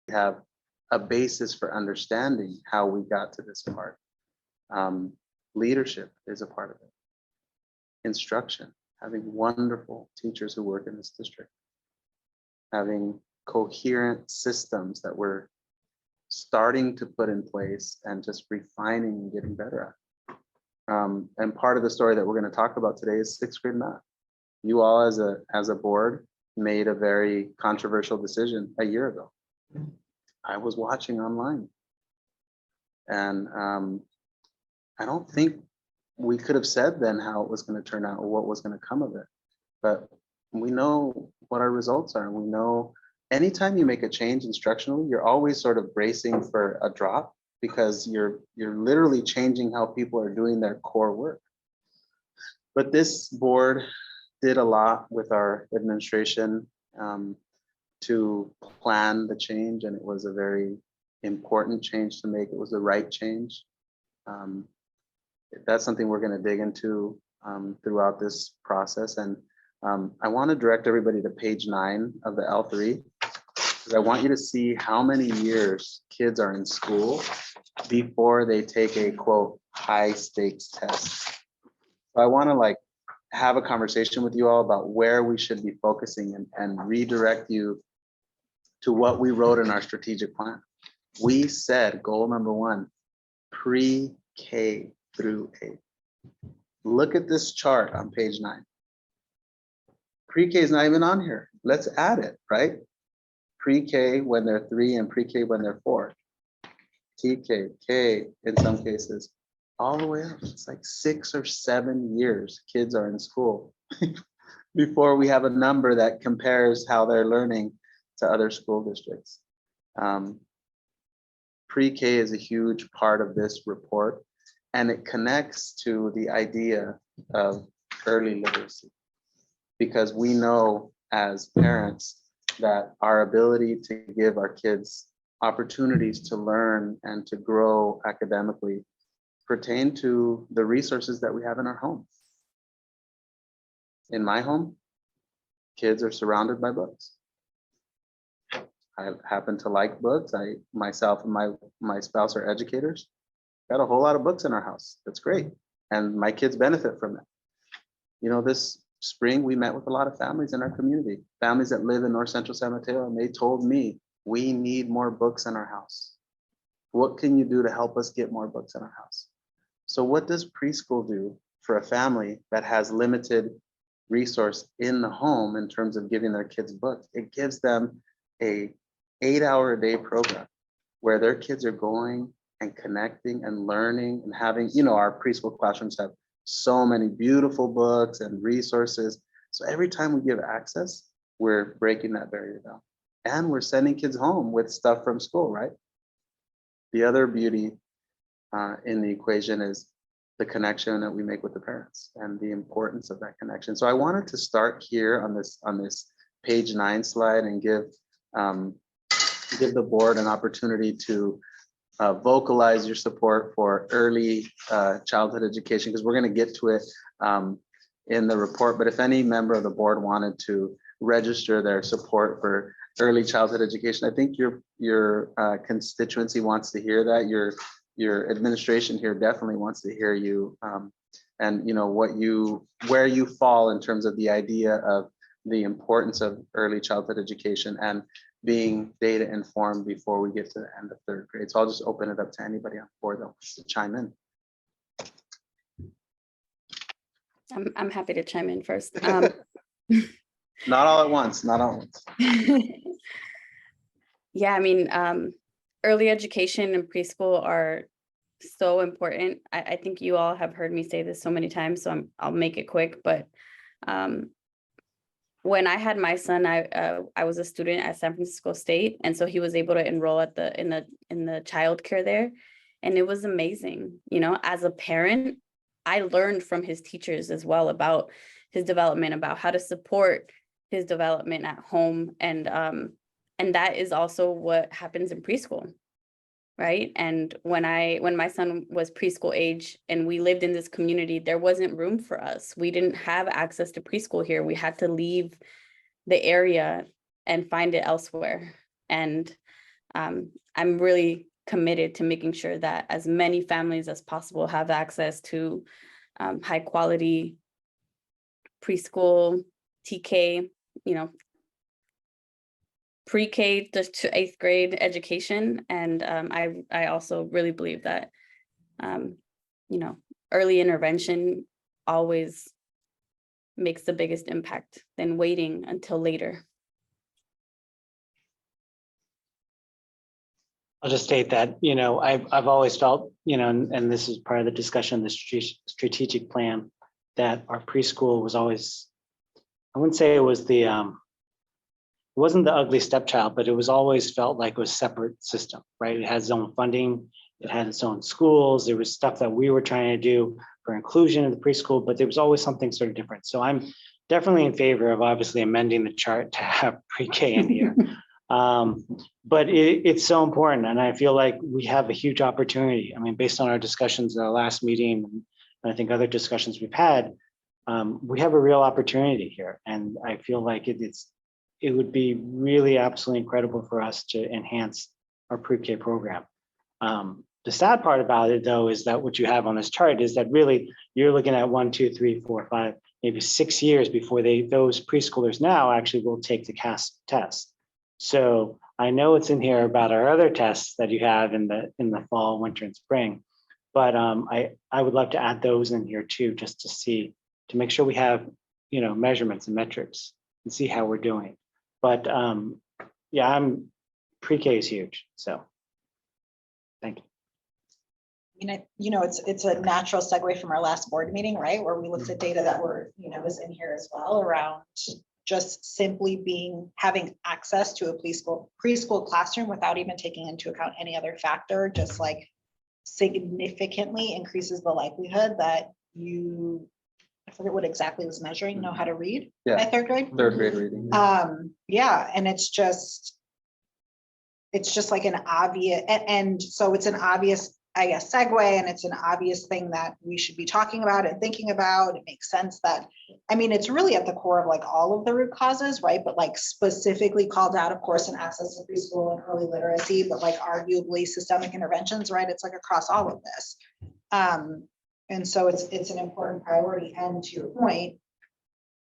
have a basis for understanding how we got to this part. Leadership is a part of it. Instruction, having wonderful teachers who work in this district, having coherent systems that we're starting to put in place and just refining and getting better at. And part of the story that we're going to talk about today is 6th grade math. You all as a board made a very controversial decision a year ago. I was watching online, and I don't think we could have said then how it was going to turn out or what was going to come of it. But we know what our results are. We know anytime you make a change instructionally, you're always sort of bracing for a drop, because you're literally changing how people are doing their core work. But this board did a lot with our administration to plan the change, and it was a very important change to make. It was the right change. That's something we're going to dig into throughout this process. And I want to direct everybody to page 9 of the L3, because I want you to see how many years kids are in school before they take a quote high stakes test. So I want to have a conversation with you all about where we should be focusing and redirect you to what we wrote in our strategic plan. We said goal number 1, pre-K through 8. Look at this chart on page 9. Pre-K is not even on here. Let's add it, right? Pre-K when they're 3 and pre-K when they're 4. TK, K in some cases, all the way up. It's like 6 or 7 years kids are in school before we have a number that compares how they're learning to other school districts. Pre-K is a huge part of this report, and it connects to the idea of early literacy, because we know as parents that our ability to give our kids opportunities to learn and to grow academically pertain to the resources that we have in our home. In my home, kids are surrounded by books. I happen to like books. Myself and my spouse are educators. Got a whole lot of books in our house. That's great. And my kids benefit from it. You know, this spring we met with a lot of families in our community, families that live in North Central San Mateo, and they told me, we need more books in our house. What can you do to help us get more books in our house? So what does preschool do for a family that has limited resource in the home in terms of giving their kids books? It gives them a 8-hour-a-day program where their kids are going and connecting and learning and having, you know, our preschool classrooms have so many beautiful books and resources. So every time we give access, we're breaking that barrier down. And we're sending kids home with stuff from school, right? The other beauty in the equation is the connection that we make with the parents and the importance of that connection. So I wanted to start here on this page 9 slide and give the board an opportunity to vocalize your support for early childhood education, because we're going to get to it in the report. But if any member of the board wanted to register their support for early childhood education, I think your constituency wants to hear that. Your administration here definitely wants to hear you, and you know where you fall in terms of the idea of the importance of early childhood education and being data informed before we get to the end of 3rd grade. So I'll just open it up to anybody on board that wants to chime in. I'm happy to chime in first. Not all at once, not all at once. Yeah, I mean, early education and preschool are so important. I think you all have heard me say this so many times, so I'll make it quick. But when I had my son, I was a student at San Francisco State, and so he was able to enroll at in the childcare there, and it was amazing. You know, as a parent, I learned from his teachers as well about his development, about how to support his development at home, and that is also what happens in preschool, right? And when my son was preschool age and we lived in this community, there wasn't room for us. We didn't have access to preschool here. We had to leave the area and find it elsewhere. And I'm really committed to making sure that as many families as possible have access to high quality preschool, TK, pre-K to 8th grade education. And I also really believe that, early intervention always makes the biggest impact than waiting until later. I'll just state that, I've always felt, and this is part of the discussion of the strategic plan, that our preschool was always, I wouldn't say it was it wasn't the ugly stepchild, but it was always felt like it was a separate system, right? It had its own funding, it had its own schools, there was stuff that we were trying to do for inclusion in the preschool, but there was always something sort of different. So I'm definitely in favor of obviously amending the chart to have pre-K in here. But it's so important, and I feel like we have a huge opportunity. I mean, based on our discussions in our last meeting, and I think other discussions we've had, we have a real opportunity here, and I feel like it would be really absolutely incredible for us to enhance our pre-K program. The sad part about it, though, is that what you have on this chart is that really you're looking at 1, 2, 3, 4, 5, maybe 6 years before those preschoolers now actually will take the CAS test. So I know it's in here about our other tests that you have in the fall, winter, and spring, but I would love to add those in here too, just to make sure we have measurements and metrics and see how we're doing. But yeah, pre-K is huge. So thank you. It's a natural segue from our last board meeting, right, where we looked at data that was in here as well around just simply having access to a preschool classroom without even taking into account any other factor, just like significantly increases the likelihood that I forget what exactly was measuring, know how to read by 3rd grade. 3rd grade reading. Yeah, and it's just like an obvious, and so it's an obvious, I guess, segue, and it's an obvious thing that we should be talking about and thinking about. It makes sense that, it's really at the core of like all of the root causes, right? But like specifically called out, of course, in access to preschool and early literacy, but like arguably systemic interventions, right? It's like across all of this. And so it's an important priority. And to your point,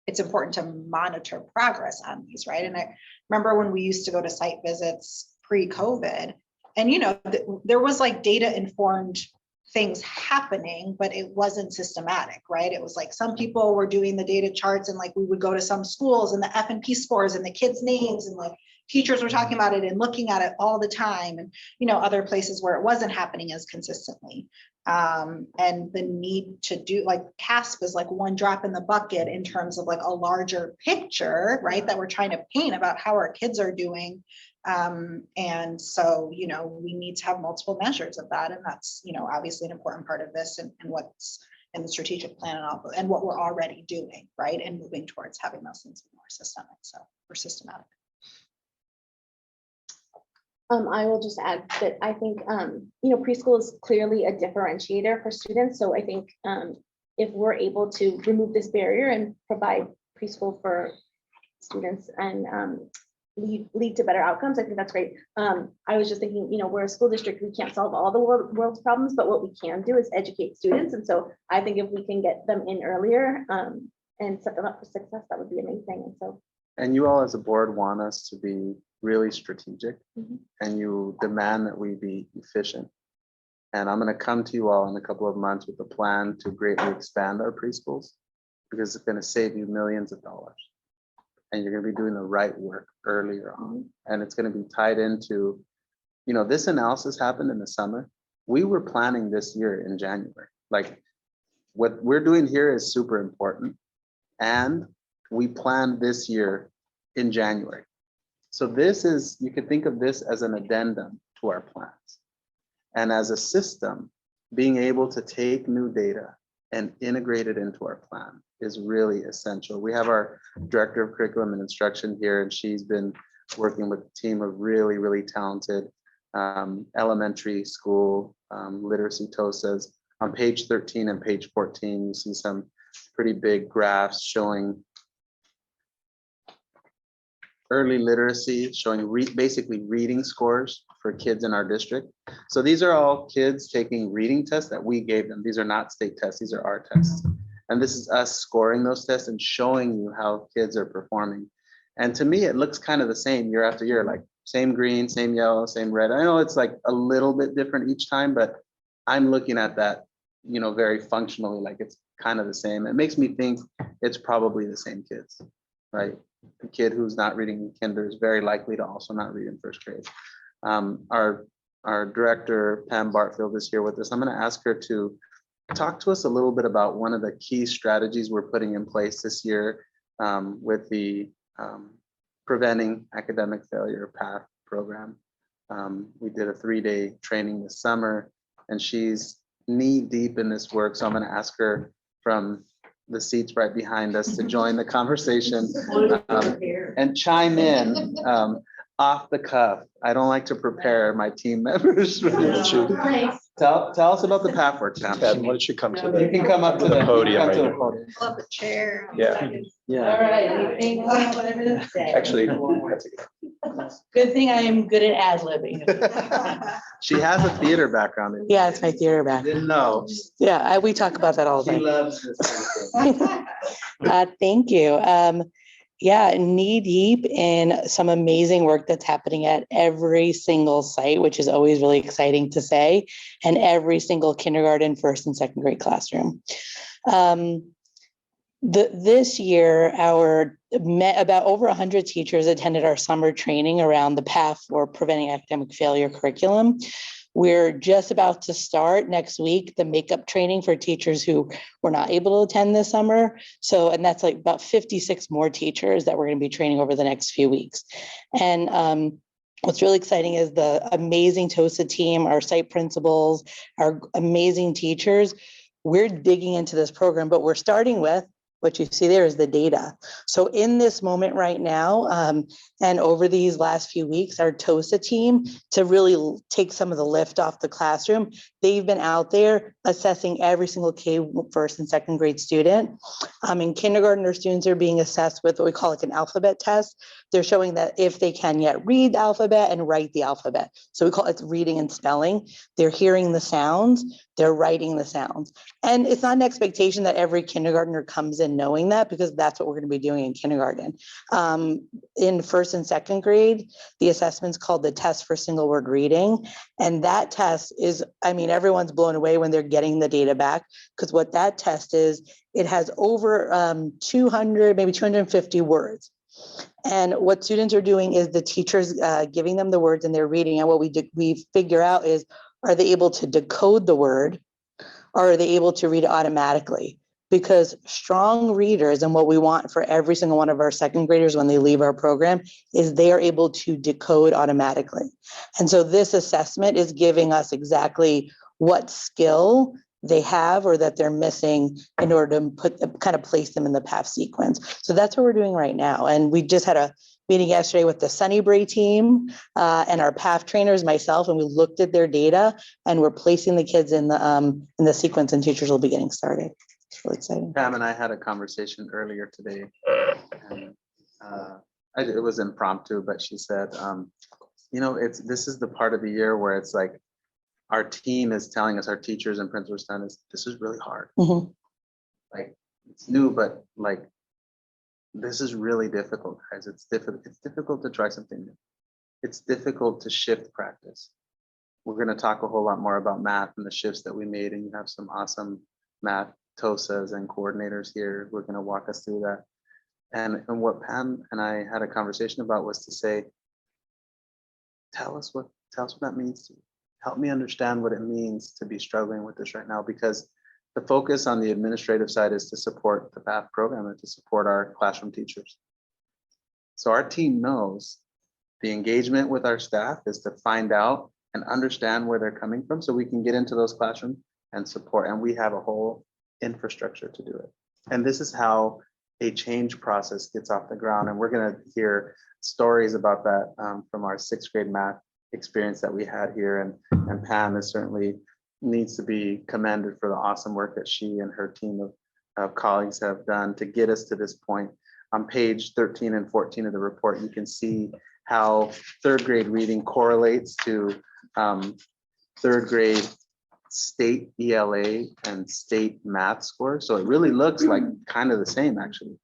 it's important to monitor progress on these, right? And I remember when we used to go to site visits pre-COVID, and there was like data informed things happening, but it wasn't systematic, right? It was like some people were doing the data charts, and like we would go to some schools and the F&P scores and the kids' names, and like teachers were talking about it and looking at it all the time, and other places where it wasn't happening as consistently. And the need to do like CASP is like one drop in the bucket in terms of like a larger picture, right? That we're trying to paint about how our kids are doing. And so, we need to have multiple measures of that. And that's, obviously an important part of this and what's in the strategic plan and what we're already doing, right? And moving towards having those things more systemic. So we're systematic. I will just add that I think, preschool is clearly a differentiator for students. So I think if we're able to remove this barrier and provide preschool for students and lead to better outcomes, I think that's great. I was just thinking, we're a school district, we can't solve all the world's problems, but what we can do is educate students. And so I think if we can get them in earlier and set them up for success, that would be amazing. And you all as a board want us to be really strategic, and you demand that we be efficient. And I'm going to come to you all in a couple of months with a plan to greatly expand our preschools, because it's going to save you millions of dollars. And you're going to be doing the right work earlier on. And it's going to be tied into, this analysis happened in the summer. We were planning this year in January. Like what we're doing here is super important. And we planned this year in January. So you could think of this as an addendum to our plans. And as a system, being able to take new data and integrate it into our plan is really essential. We have our director of curriculum and instruction here, and she's been working with a team of really, really talented elementary school literacy TOSAs. On page 13 and page 14, you see some pretty big graphs showing early literacy, showing basically reading scores for kids in our district. So these are all kids taking reading tests that we gave them. These are not state tests, these are our tests. And this is us scoring those tests and showing you how kids are performing. And to me, it looks kind of the same year after year, like same green, same yellow, same red. I know it's like a little bit different each time, but I'm looking at that, you know, very functionally, like it's kind of the same. It makes me think it's probably the same kids, right? The kid who's not reading in kinder is very likely to also not read in first grade. Our director, Pam Bartfield, is here with us. I'm going to ask her to talk to us a little bit about one of the key strategies we're putting in place this year with the Preventing Academic Failure PATH program. We did a 3-day training this summer, and she's knee deep in this work. So I'm going to ask her from the seats right behind us to join the conversation and chime in off the cuff. I don't like to prepare my team members. Tell us about the PATH work, Pam. Why don't you come to You can come up to the podium come to right the here. podium. Pull up a chair. Yeah. Yeah. Actually, Good thing I am good at ad-libbing. She has a theater background. Yeah, it's my theater I back. didn't know. Yeah, we talk about that all the She time. loves this kind of thing. Thank you. Yeah, knee deep in some amazing work that's happening at every single site, which is always really exciting to say, and every single kindergarten, first and second grade classroom. This year, about over 100 teachers attended our summer training around the PATH for Preventing Academic Failure curriculum. We're just about to start next week the makeup training for teachers who were not able to attend this summer. So, and that's like about 56 more teachers that we're going to be training over the next few weeks. And what's really exciting is the amazing TOSA team, our site principals, our amazing teachers. We're digging into this program, but we're starting with what you see there is the data. So in this moment right now, and over these last few weeks, our TOSA team, to really take some of the lift off the classroom, they've been out there assessing every single K first and second grade student. In kindergarten, our students are being assessed with what we call like an alphabet test. They're showing that if they can yet read the alphabet and write the alphabet. So we call it reading and spelling. They're hearing the sounds, they're writing the sounds. And it's not an expectation that every kindergartner comes in knowing that, because that's what we're going to be doing in kindergarten. In first and second grade, the assessment's called the test for single word reading. And that test is, I mean, everyone's blown away when they're getting the data back, because what that test is, it has over 200, maybe 250 words. And what students are doing is the teachers giving them the words and they're reading. And what we figure out is, are they able to decode the word, or are they able to read it automatically? Because strong readers, and what we want for every single one of our second graders when they leave our program, is they are able to decode automatically. And so this assessment is giving us exactly what skill they have or that they're missing in order to kind of place them in the PATH sequence. So that's what we're doing right now. And we just had a meeting yesterday with the Sunnybray team and our PATH trainers, myself, and we looked at their data and we're placing the kids in the sequence, and teachers will be getting started. It's really exciting. Pam and I had a conversation earlier today, and it was impromptu, but she said, you know, this is the part of the year where it's like our team is telling us, our teachers and principals telling us, this is really hard. Mhm. Like, it's new, but like, this is really difficult, guys. It's difficult to try something new. It's difficult to shift practice. We're going to talk a whole lot more about math and the shifts that we made, and you have some awesome math TOSAs and coordinators here. We're going to walk us through that. And what Pam and I had a conversation about was to say, tell us what that means to you. Help me understand what it means to be struggling with this right now, because the focus on the administrative side is to support the PATH program and to support our classroom teachers. So our team knows the engagement with our staff is to find out and understand where they're coming from so we can get into those classrooms and support. And we have a whole infrastructure to do it. And this is how a change process gets off the ground. And we're going to hear stories about that from our 6th grade math experience that we had here. And Pam is certainly needs to be commended for the awesome work that she and her team of colleagues have done to get us to this point. On page 13 and 14 of the report, you can see how third grade reading correlates to third grade state ELA and state math scores. So it really looks like kind of the same actually.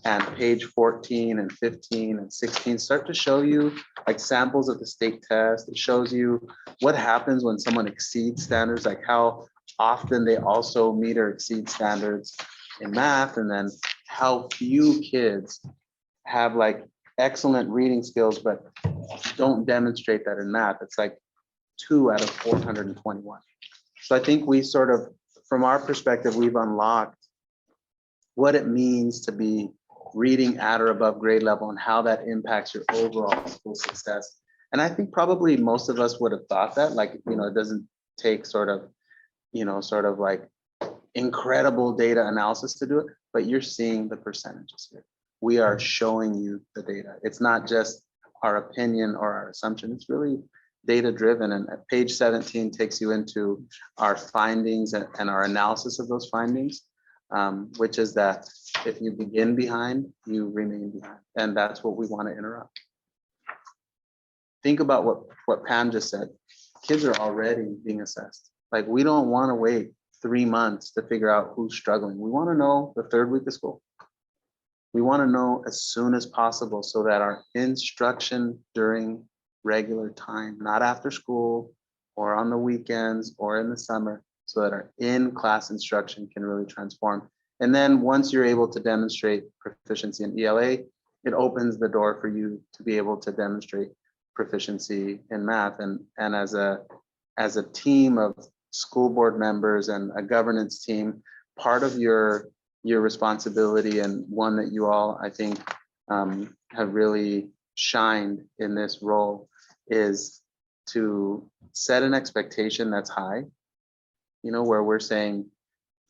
And page 14 and 15 and 16 start to show you like samples of the state test. It shows you what happens when someone exceeds standards, like how often they also meet or exceed standards in math, and then how few kids have like excellent reading skills but don't demonstrate that in math. It's like 2 out of 421. So I think we sort of, from our perspective, we've unlocked what it means to be reading at or above grade level and how that impacts your overall school success. And I think probably most of us would have thought that, like, you know, it doesn't take sort of, you know, sort of like incredible data analysis to do it, but you're seeing the percentages here. We are showing you the data. It's not just our opinion or our assumption. It's really data driven. And at page 17 takes you into our findings and our analysis of those findings, which is that if you begin behind, you remain behind. And that's what we want to interrupt. Think about what Pam just said. Kids are already being assessed. Like, we don't want to wait 3 months to figure out who's struggling. We want to know the third week of school. We want to know as soon as possible so that our instruction during regular time, not after school or on the weekends or in the summer, so that our in-class instruction can really transform. And then once you're able to demonstrate proficiency in ELA, it opens the door for you to be able to demonstrate proficiency in math. And as a team of school board members and a governance team, part of your responsibility, and one that you all, I think, have really shined in this role, is to set an expectation that's high, you know, where we're saying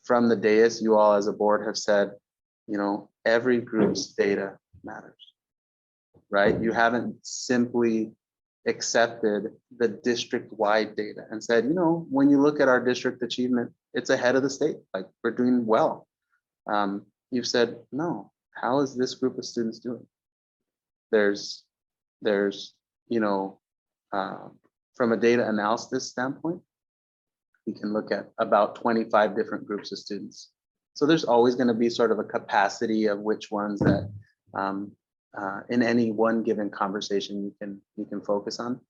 from the dais, you all as a board have said, you know, every group's data matters, right? You haven't simply accepted the district-wide data and said, you know, when you look at our district achievement, it's ahead of the state, like we're doing well. You've said, no, how is this group of students doing? There's, you know, from a data analysis standpoint, we can look at about 25 different groups of students. So there's always going to be sort of a capacity of which ones that in any one given conversation you can focus on.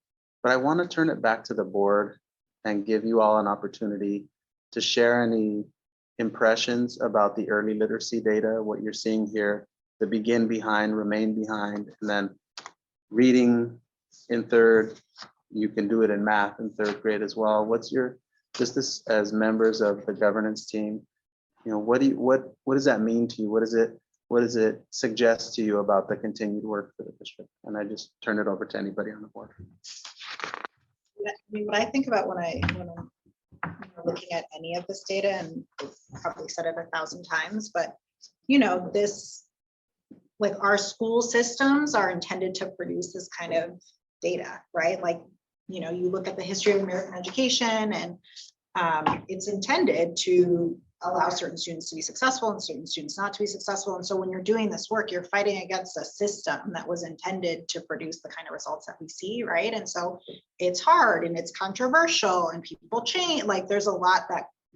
But I want to turn it back to the board and give you all an opportunity to share any impressions about the early literacy data, what you're seeing here, the begin behind, remain behind, and then reading in third. You can do it in math in third grade as well. What's your, just this as members of the governance team, you know, what does that mean to you? What does it suggest to you about the continued work for the district? And I just turn it over to anybody on the board. I mean, what I think about when I'm looking at any of this data, and I've probably said it 1,000 times, but you know, this, like, our school systems are intended to produce this kind of data, right? Like, you know, you look at the history of American education, and it's intended to allow certain students to be successful and certain students not to be successful. And so when you're doing this work, you're fighting against a system that was intended to produce the kind of results that we see, right? And so it's hard and it's controversial and people change. Like, there's a lot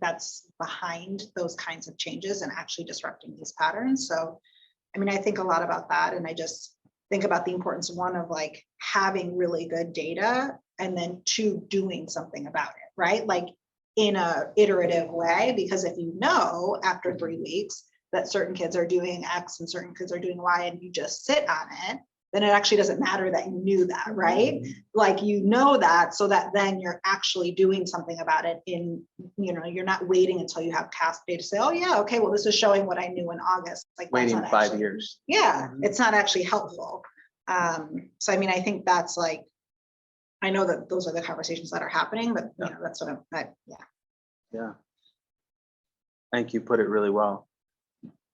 that's behind those kinds of changes and actually disrupting these patterns. So, I mean, I think a lot about that, and I just think about the importance, one, of like having really good data, and then 2, doing something about it, right? Like, in a iterative way, because if you know after 3 weeks that certain kids are doing X and certain kids are doing Y, and you just sit on it, then it actually doesn't matter that you knew that, right? Like, you know that, so that then you're actually doing something about it in, you know, you're not waiting until you have cast data to say, oh yeah, okay, well, this is showing what I knew in August. Like, Waiting that's 5 years. Yeah, it's not actually helpful. So I mean, I think that's like, I know that those are the conversations that are happening, but you know, that's what yeah. Yeah. I think you put it really well.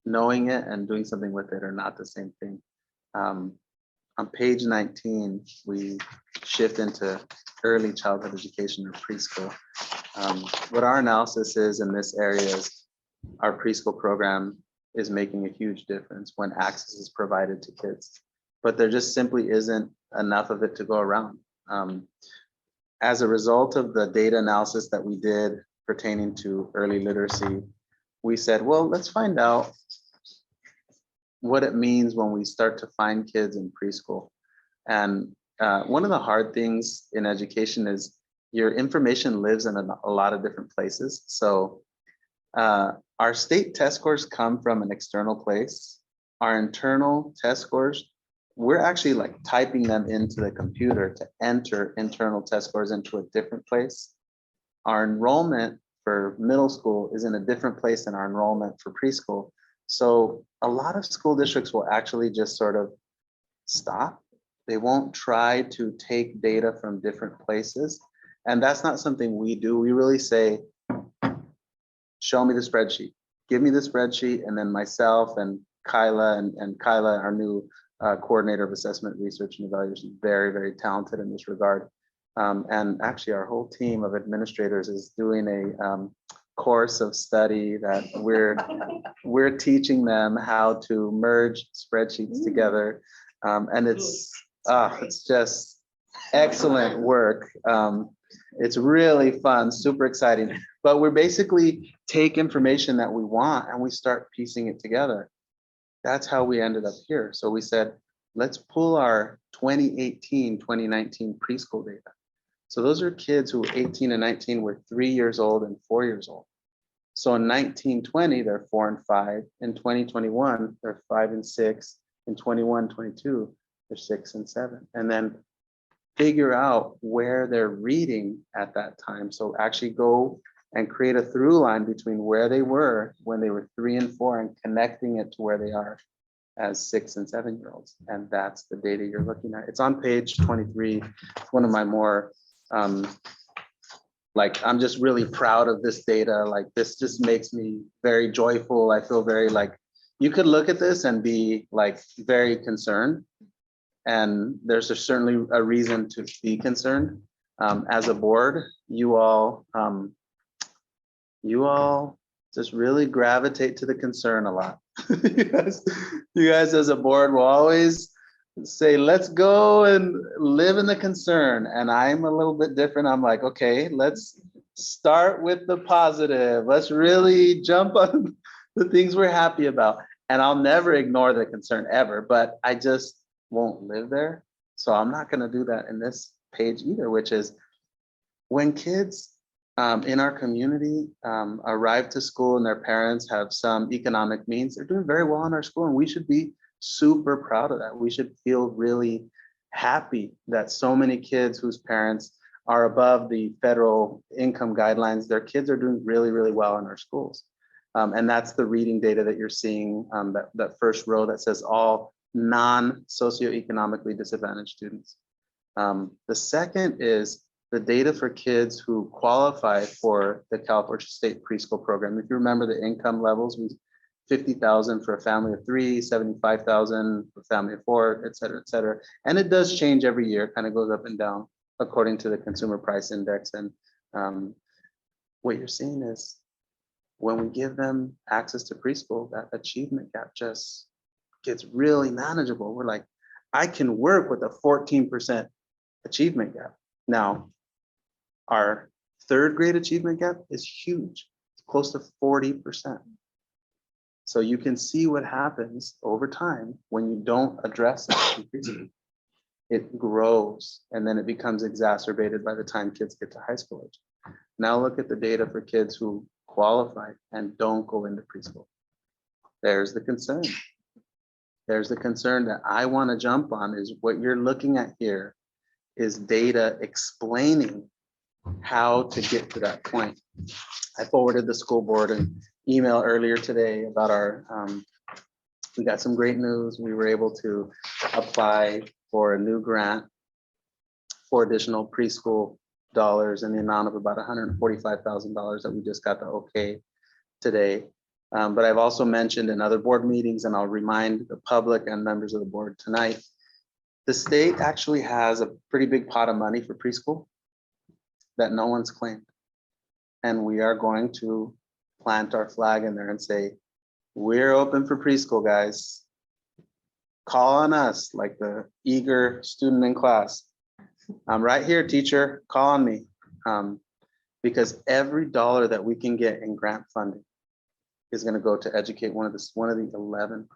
Knowing it and doing something with it are not the same thing. On page 19, we shift into early childhood education or preschool. What our analysis is in this area is our preschool program is making a huge difference when access is provided to kids. But there just simply isn't enough of it to go around. As a result of the data analysis that we did pertaining to early literacy, we said, well, let's find out what it means when we start to find kids in preschool. And one of the hard things in education is your information lives in a lot of different places. So our state test scores come from an external place. Our internal test scores, we're actually like typing them into the computer to enter internal test scores into a different place. Our enrollment for middle school is in a different place than our enrollment for preschool. So a lot of school districts will actually just sort of stop. They won't try to take data from different places. And that's not something we do. We really say, show me the spreadsheet, give me the spreadsheet. And then myself and Kyla and Kyla, our new coordinator of assessment, research and evaluation, very, very talented in this regard. And actually our whole team of administrators is doing a course of study that we're teaching them how to merge spreadsheets together. And it's just excellent work. It's really fun, super exciting. But we're basically take information that we want and we start piecing it together. That's how we ended up here. So we said, let's pull our 2018, 2019 preschool data. So those are kids who 18 and 19 were 3 years old and 4 years old. So in 1920, they're 4 and 5. In 2021, they're 5 and 6. In 21, 22, they're 6 and 7. And then figure out where they're reading at that time. So actually go and create a through line between where they were when they were 3 and 4 and connecting it to where they are as 6 and 7 year olds. And that's the data you're looking at. It's on page 23. It's one of my more, like, I'm just really proud of this data. Like, this just makes me very joyful. I feel very like, you could look at this and be like very concerned. And there's certainly a reason to be concerned. As a board, you all just really gravitate to the concern a lot. you guys as a board will always say, let's go and live in the concern. And I'm a little bit different. I'm like, okay, let's start with the positive. Let's really jump on the things we're happy about. And I'll never ignore the concern ever, but I just won't live there. So I'm not going to do that in this page either, which is when kids in our community arrive to school and their parents have some economic means, they're doing very well in our school, and we should be super proud of that. We should feel really happy that so many kids whose parents are above the federal income guidelines, their kids are doing really, really well in our schools. And that's the reading data that you're seeing, that first row that says all non-socioeconomically disadvantaged students. The second is the data for kids who qualify for the California State Preschool Program. If you remember the income levels, we 50,000 for a family of 3, 75,000 for a family of 4, et cetera, et cetera. And it does change every year, kind of goes up and down according to the consumer price index. And what you're seeing is when we give them access to preschool, that achievement gap just gets really manageable. We're like, I can work with a 14% achievement gap. Now, our third grade achievement gap is huge. It's close to 40%. So you can see what happens over time when you don't address it. It grows and then it becomes exacerbated by the time kids get to high school age. Now look at the data for kids who qualify and don't go into preschool. There's the concern. There's the concern that I want to jump on is what you're looking at here is data explaining how to get to that point. I forwarded the school board an email earlier today about our, we got some great news. We were able to apply for a new grant for additional preschool dollars in the amount of about $145,000 that we just got the okay today. But I've also mentioned in other board meetings, and I'll remind the public and members of the board tonight, the state actually has a pretty big pot of money for preschool that no one's claimed. And we are going to plant our flag in there and say, we're open for preschool, guys. call on us like the eager student in class. I'm right here, teacher, call on me. Because every dollar that we can get in grant funding is going to go to educate one of the 11%,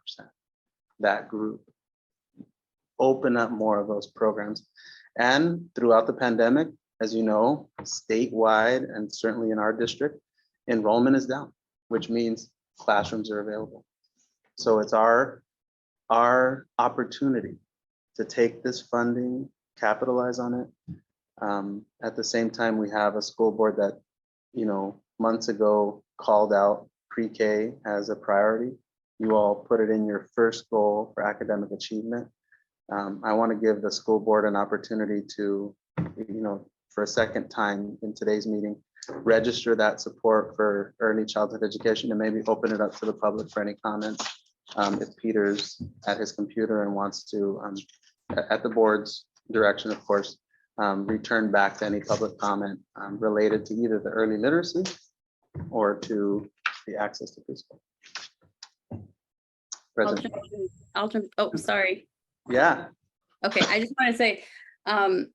that group. Open up more of those programs. And throughout the pandemic, as you know, statewide and certainly in our district, enrollment is down, which means classrooms are available. So it's our opportunity to take this funding, capitalize on it. At the same time, we have a school board that, months ago called out pre-K as a priority. You all put it in your first goal for academic achievement. I want to give the school board an opportunity to, for a second time in today's meeting, register that support for early childhood education and maybe open it up to the public for any comments. If Peter's at his computer and wants to, at the board's direction, of course, return back to any public comment related to either the early literacy or to the access to preschool. President. Oh, sorry. Yeah. Okay, I just want to say, and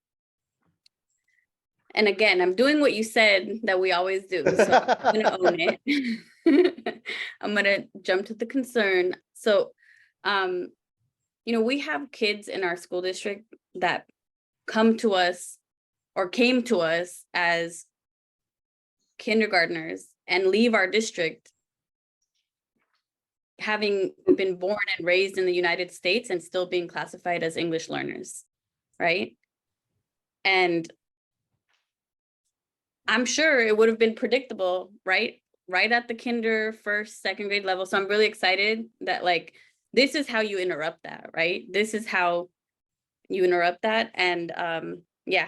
again, I'm doing what you said that we always do, so I'm gonna own it. I'm gonna jump to the concern. So, we have kids in our school district that come to us or came to us as kindergartners and leave our district having been born and raised in the United States and still being classified as English learners, right? And I'm sure it would have been predictable, right? Right at the kinder, first, second grade level. So I'm really excited that this is how you interrupt that, right? This is how you interrupt that. And you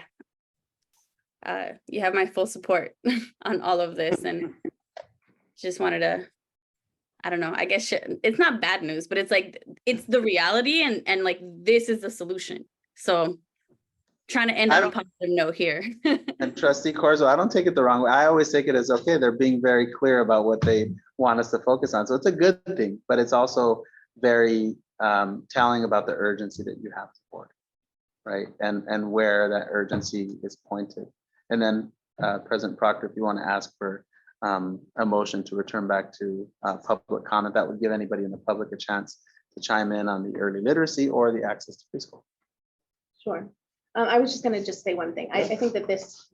have my full support on all of this. And just wanted to, I don't know, I guess it's not bad news, but it's the reality and this is the solution. So trying to end on a positive note here. And Trustee Corzo, I don't take it the wrong way. I always take it as, okay, they're being very clear about what they want us to focus on. So it's a good thing, but it's also very telling about the urgency that you have to board, right? And where that urgency is pointed. And then President Proctor, if you want to ask for a motion to return back to public comment, that would give anybody in the public a chance to chime in on the early literacy or the access to preschool. Sure. I was just going to say one thing. I think that this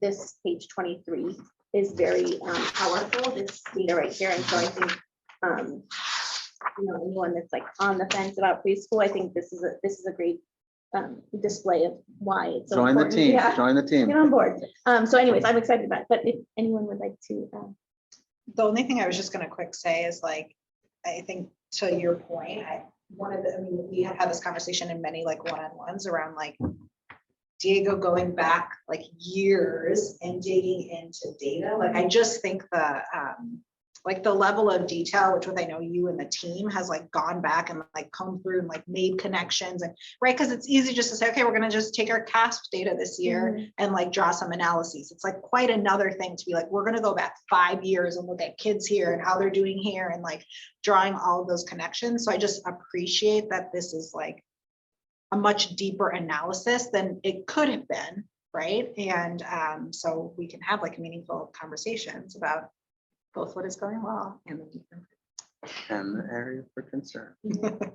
page 23 is very powerful, this data right here. And so I think, anyone that's on the fence about preschool, I think this is a great display of why it's so Join the important. team. Yeah. Join the team. Get on board. So anyways, I'm excited about it. But if anyone would like to. The only thing I was just gonna quick say is I think to your point, we have had this conversation in many one-on-ones around Diego going back years and digging into data. I just think the level of detail, which I know you and the team has gone back and combed through and made connections and right. Cause it's easy just to say, okay, we're going to just take our CASP data this year and draw some analyses. It's quite another thing to be we're going to go back 5 years and look at kids here and how they're doing here and drawing all of those connections. So I just appreciate that this is a much deeper analysis than it could have been. Right. And so we can have meaningful conversations about both what is going well and And the area for concern. Anything?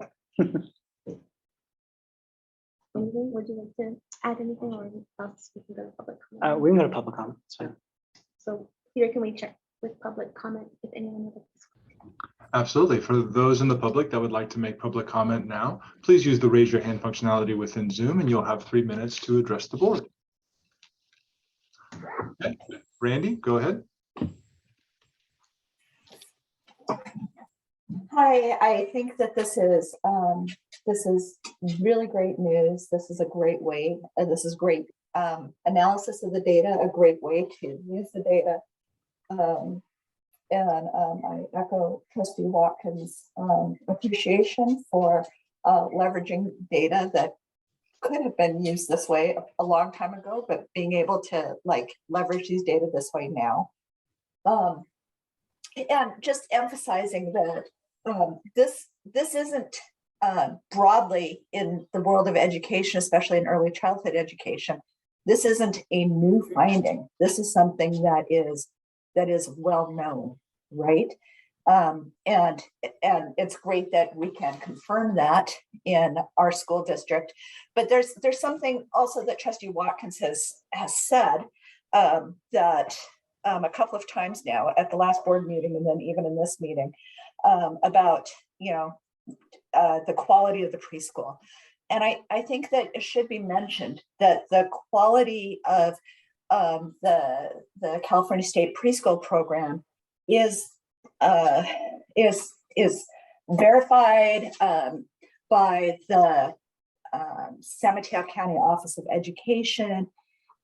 Would you like to add anything or else we can go to public comment? We can go to public comment. It's fine. So Peter, can we check with public comment if anyone would like to? Absolutely. For those in the public that would like to make public comment now, please use the raise your hand functionality within Zoom and you'll have 3 minutes to address the board. Okay. Randy, go ahead. Hi, I think that this is really great news. This is a great way, and this is great analysis of the data, a great way to use the data. I echo Trustee Watkins' appreciation for leveraging data that could have been used this way a long time ago, but being able to leverage these data this way now. And just emphasizing that this isn't broadly in the world of education, especially in early childhood education, this isn't a new finding. This is something that is well known, right? And it's great that we can confirm that in our school district. But there's something also that Trustee Watkins has said that a couple of times now at the last board meeting, and then even in this meeting, about the quality of the preschool. And I think that it should be mentioned that the quality of the California State Preschool Program is verified by the San Mateo County Office of Education,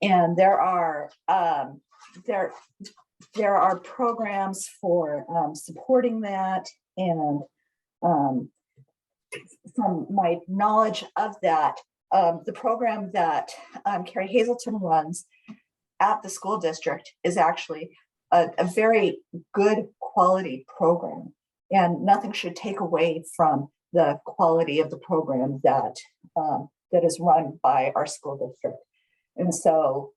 and there are programs for supporting that. And from my knowledge of that, the program that Carrie Hazelton runs at the school district is actually a very good quality program, and nothing should take away from the quality of the program that is run by our school district. And so,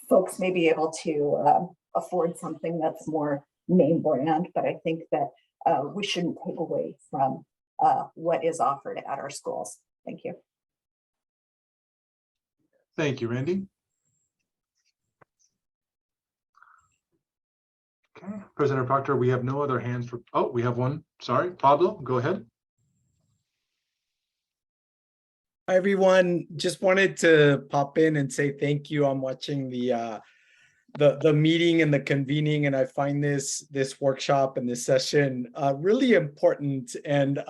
folks may be able to afford something that's more name brand, but I think that we shouldn't take away from what is offered at our schools. Thank you. Thank you, Randy. Okay, President Proctor, we have no other hands for, oh, we have one. Sorry, Pablo, go ahead. Hi, everyone. Just wanted to pop in and say thank you. I'm watching the meeting and the convening, and I find this workshop and this session really important. And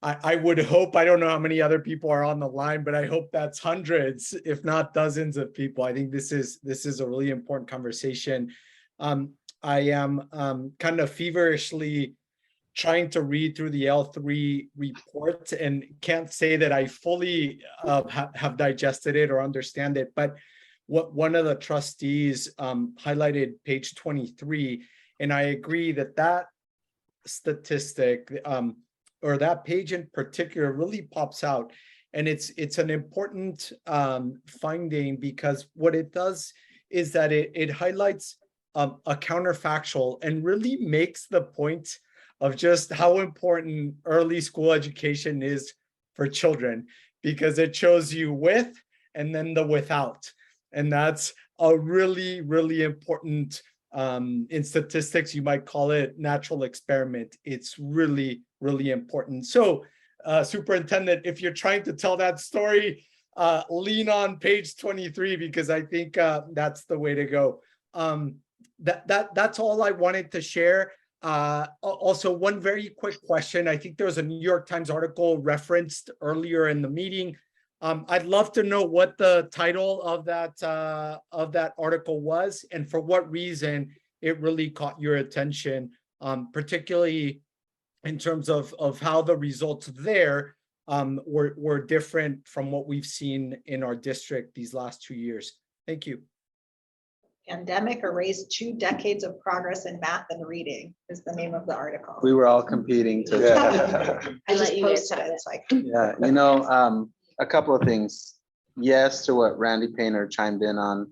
I would hope, I don't know how many other people are on the line, but I hope that's hundreds, if not dozens of people. I think this is a really important conversation. I am kind of feverishly trying to read through the L3 report and can't say that I fully have digested it or understand it. But what one of the trustees highlighted page 23, and I agree that statistic or that page in particular really pops out. And it's an important finding, because what it does is that it highlights a counterfactual and really makes the point of just how important early school education is for children, because it shows you with and then the without. And that's a really, really important, in statistics, you might call it natural experiment. It's really, really important. So Superintendent, if you're trying to tell that story, lean on page 23, because I think that's the way to go. That's all I wanted to share. Also, one very quick question. I think there was a New York Times article referenced earlier in the meeting. I'd love to know what the title of that article was, and for what reason it really caught your attention, particularly in terms of how the results there were different from what we've seen in our district these last 2 years. Thank you. Pandemic erased 2 decades of progress in math and reading is the name of the article. We were all competing to. I just let you guys posted have it. it. It's like, Yeah, a couple of things. Yes, to what Randy Painter chimed in on.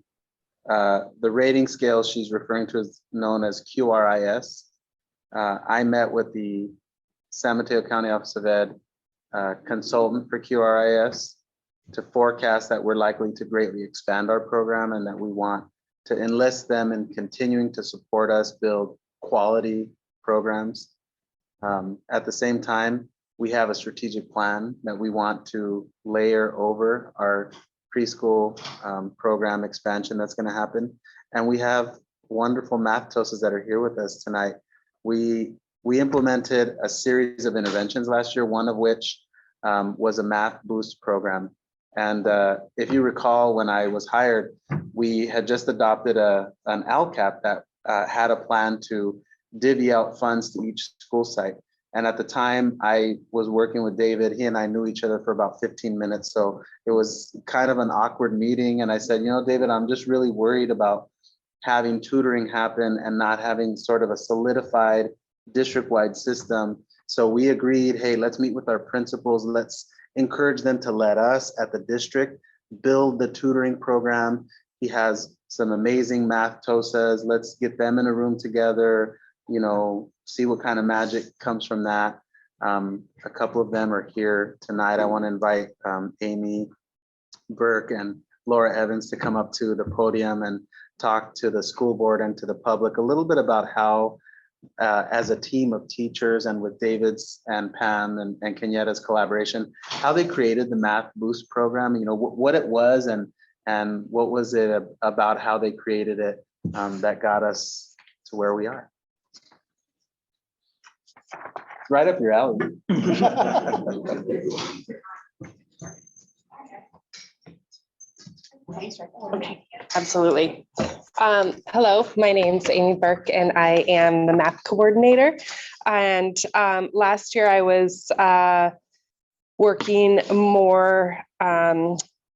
The rating scale she's referring to is known as QRIS. I met with the San Mateo County Office of Ed consultant for QRIS to forecast that we're likely to greatly expand our program, and that we want to enlist them in continuing to support us build quality programs. At the same time, we have a strategic plan that we want to layer over our preschool program expansion that's going to happen. And we have wonderful math TOSAs that are here with us tonight. We implemented a series of interventions last year, one of which was a math boost program. And if you recall, when I was hired, we had just adopted an LCAP that had a plan to divvy out funds to each school site. And at the time I was working with David, he and I knew each other for about 15 minutes. So it was kind of an awkward meeting. And I said, David, I'm just really worried about having tutoring happen and not having sort of a solidified district-wide system. So we agreed, hey, let's meet with our principals. Let's encourage them to let us at the district build the tutoring program. He has some amazing math TOSAs. Let's get them in a room together, you know, see what kind of magic comes from that. A couple of them are here tonight. I want to invite Amy, Burke, and Laura Evans to come up to the podium and talk to the school board and to the public a little bit about how, as a team of teachers and with David's and Pam and Kenyatta's collaboration, how they created the Math Boost program, you know, what it was and what was it about how they created it that got us to where we are. Right up your alley. Okay, absolutely. Hello, my name's Amy Burke and I am the math coordinator. And last year I was working more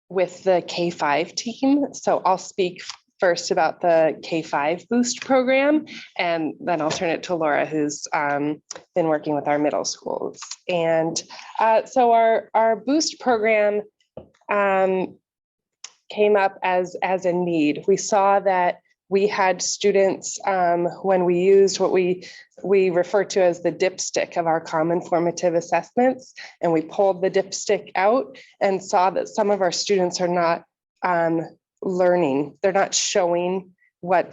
with the K-5 team. So I'll speak first about the K-5 Boost program, and then I'll turn it to Laura, who's been working with our middle schools. And so our Boost program came up as a need. We saw that we had students when we used what we refer to as the dipstick of our common formative assessments, and we pulled the dipstick out and saw that some of our students are not learning. They're not showing what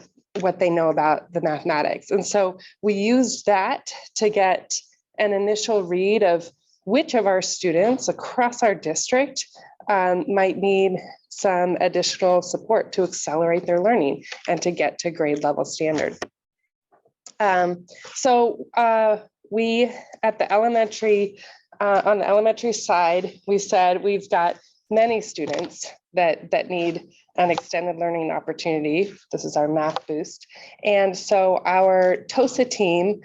they know about the mathematics. And so we used that to get an initial read of which of our students across our district might need some additional support to accelerate their learning and to get to grade level standard. So we at the elementary, on the elementary side, we said we've got many students that need an extended learning opportunity. This is our Math Boost. And so our TOSA team,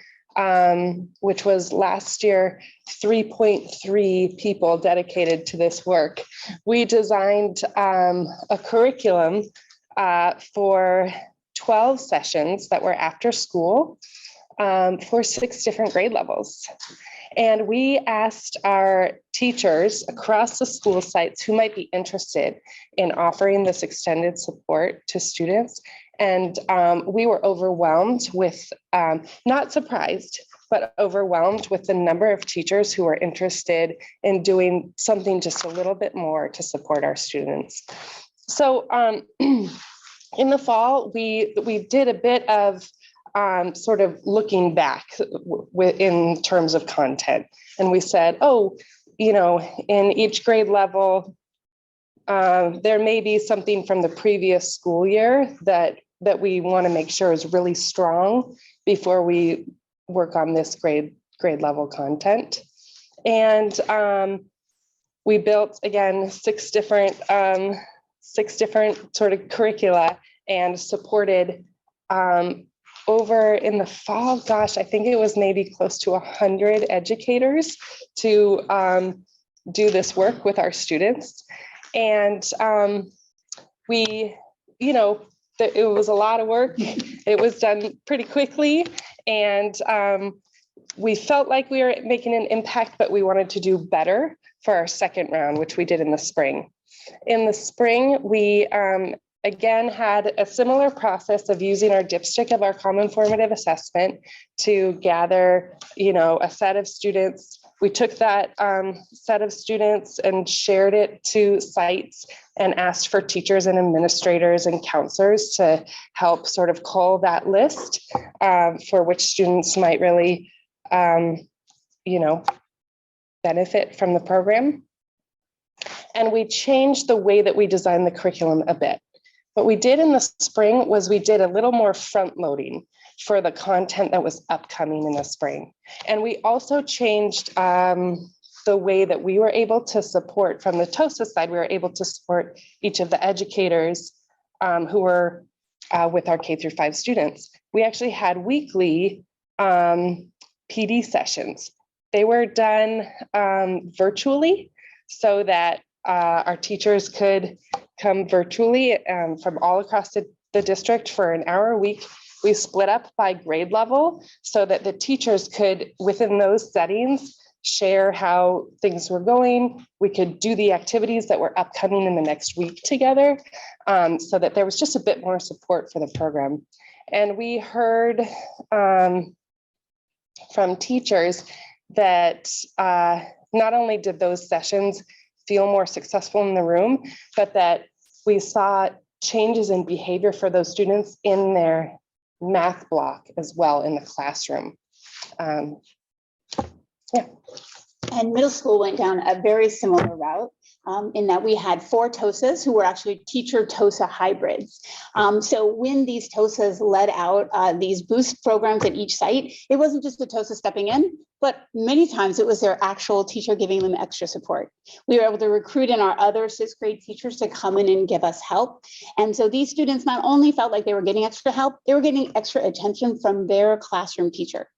which was last year 3.3 people dedicated to this work, we designed a curriculum for 12 sessions that were after school for 6 different grade levels. And we asked our teachers across the school sites who might be interested in offering this extended support to students. And we were overwhelmed with, not surprised, but overwhelmed with the number of teachers who were interested in doing something just a little bit more to support our students. So in the fall, we did a bit of sort of looking back in terms of content. And we said, oh, you know, in each grade level, there may be something from the previous school year that we want to make sure is really strong before we work on this grade level content. And we built, again, 6 different sort of curricula and supported over in the fall, gosh, I think it was maybe close to 100 educators to do this work with our students. And we, you know, it was a lot of work. It was done pretty quickly. And we felt like we were making an impact, but we wanted to do better for our second round, which we did in the spring. In the spring, we again had a similar process of using our dipstick of our common formative assessment to gather, you know, a set of students. We took that set of students and shared it to sites and asked for teachers and administrators and counselors to help sort of cull that list for which students might really, you know, benefit from the program. And we changed the way that we designed the curriculum a bit. What we did in the spring was we did a little more front loading for the content that was upcoming in the spring. And we also changed the way that we were able to support from the TOSA side, we were able to support each of the educators who were with our K-5 students. We actually had weekly PD sessions. They were done virtually so that our teachers could come virtually from all across the district for an hour a week we split up by grade level so that the teachers could, within those settings, share how things were going. We could do the activities that were upcoming in the next week together, so that there was just a bit more support for the program. And we heard from teachers that not only did those sessions feel more successful in the room, but that we saw changes in behavior for those students in their math block as well in the classroom. Yeah. And middle school went down a very similar route in that we had 4 TOSAs who were actually teacher TOSA hybrids. So when these TOSAs led out these boost programs at each site, it wasn't just the TOSA stepping in, but many times it was their actual teacher giving them extra support. We were able to recruit in our other 6th grade teachers to come in and give us help. And so these students not only felt like they were getting extra help, they were getting extra attention from their classroom teacher.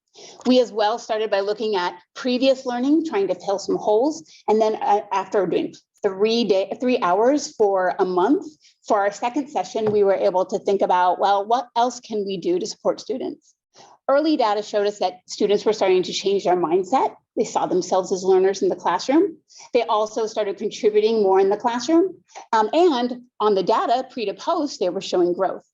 We as well started by looking at previous learning, trying to fill some holes. And then after doing 3 hours for a month, for our second session, we were able to think about, well, what else can we do to support students? Early data showed us that students were starting to change their mindset. They saw themselves as learners in the classroom. They also started contributing more in the classroom. And on the data, pre to post, they were showing growth.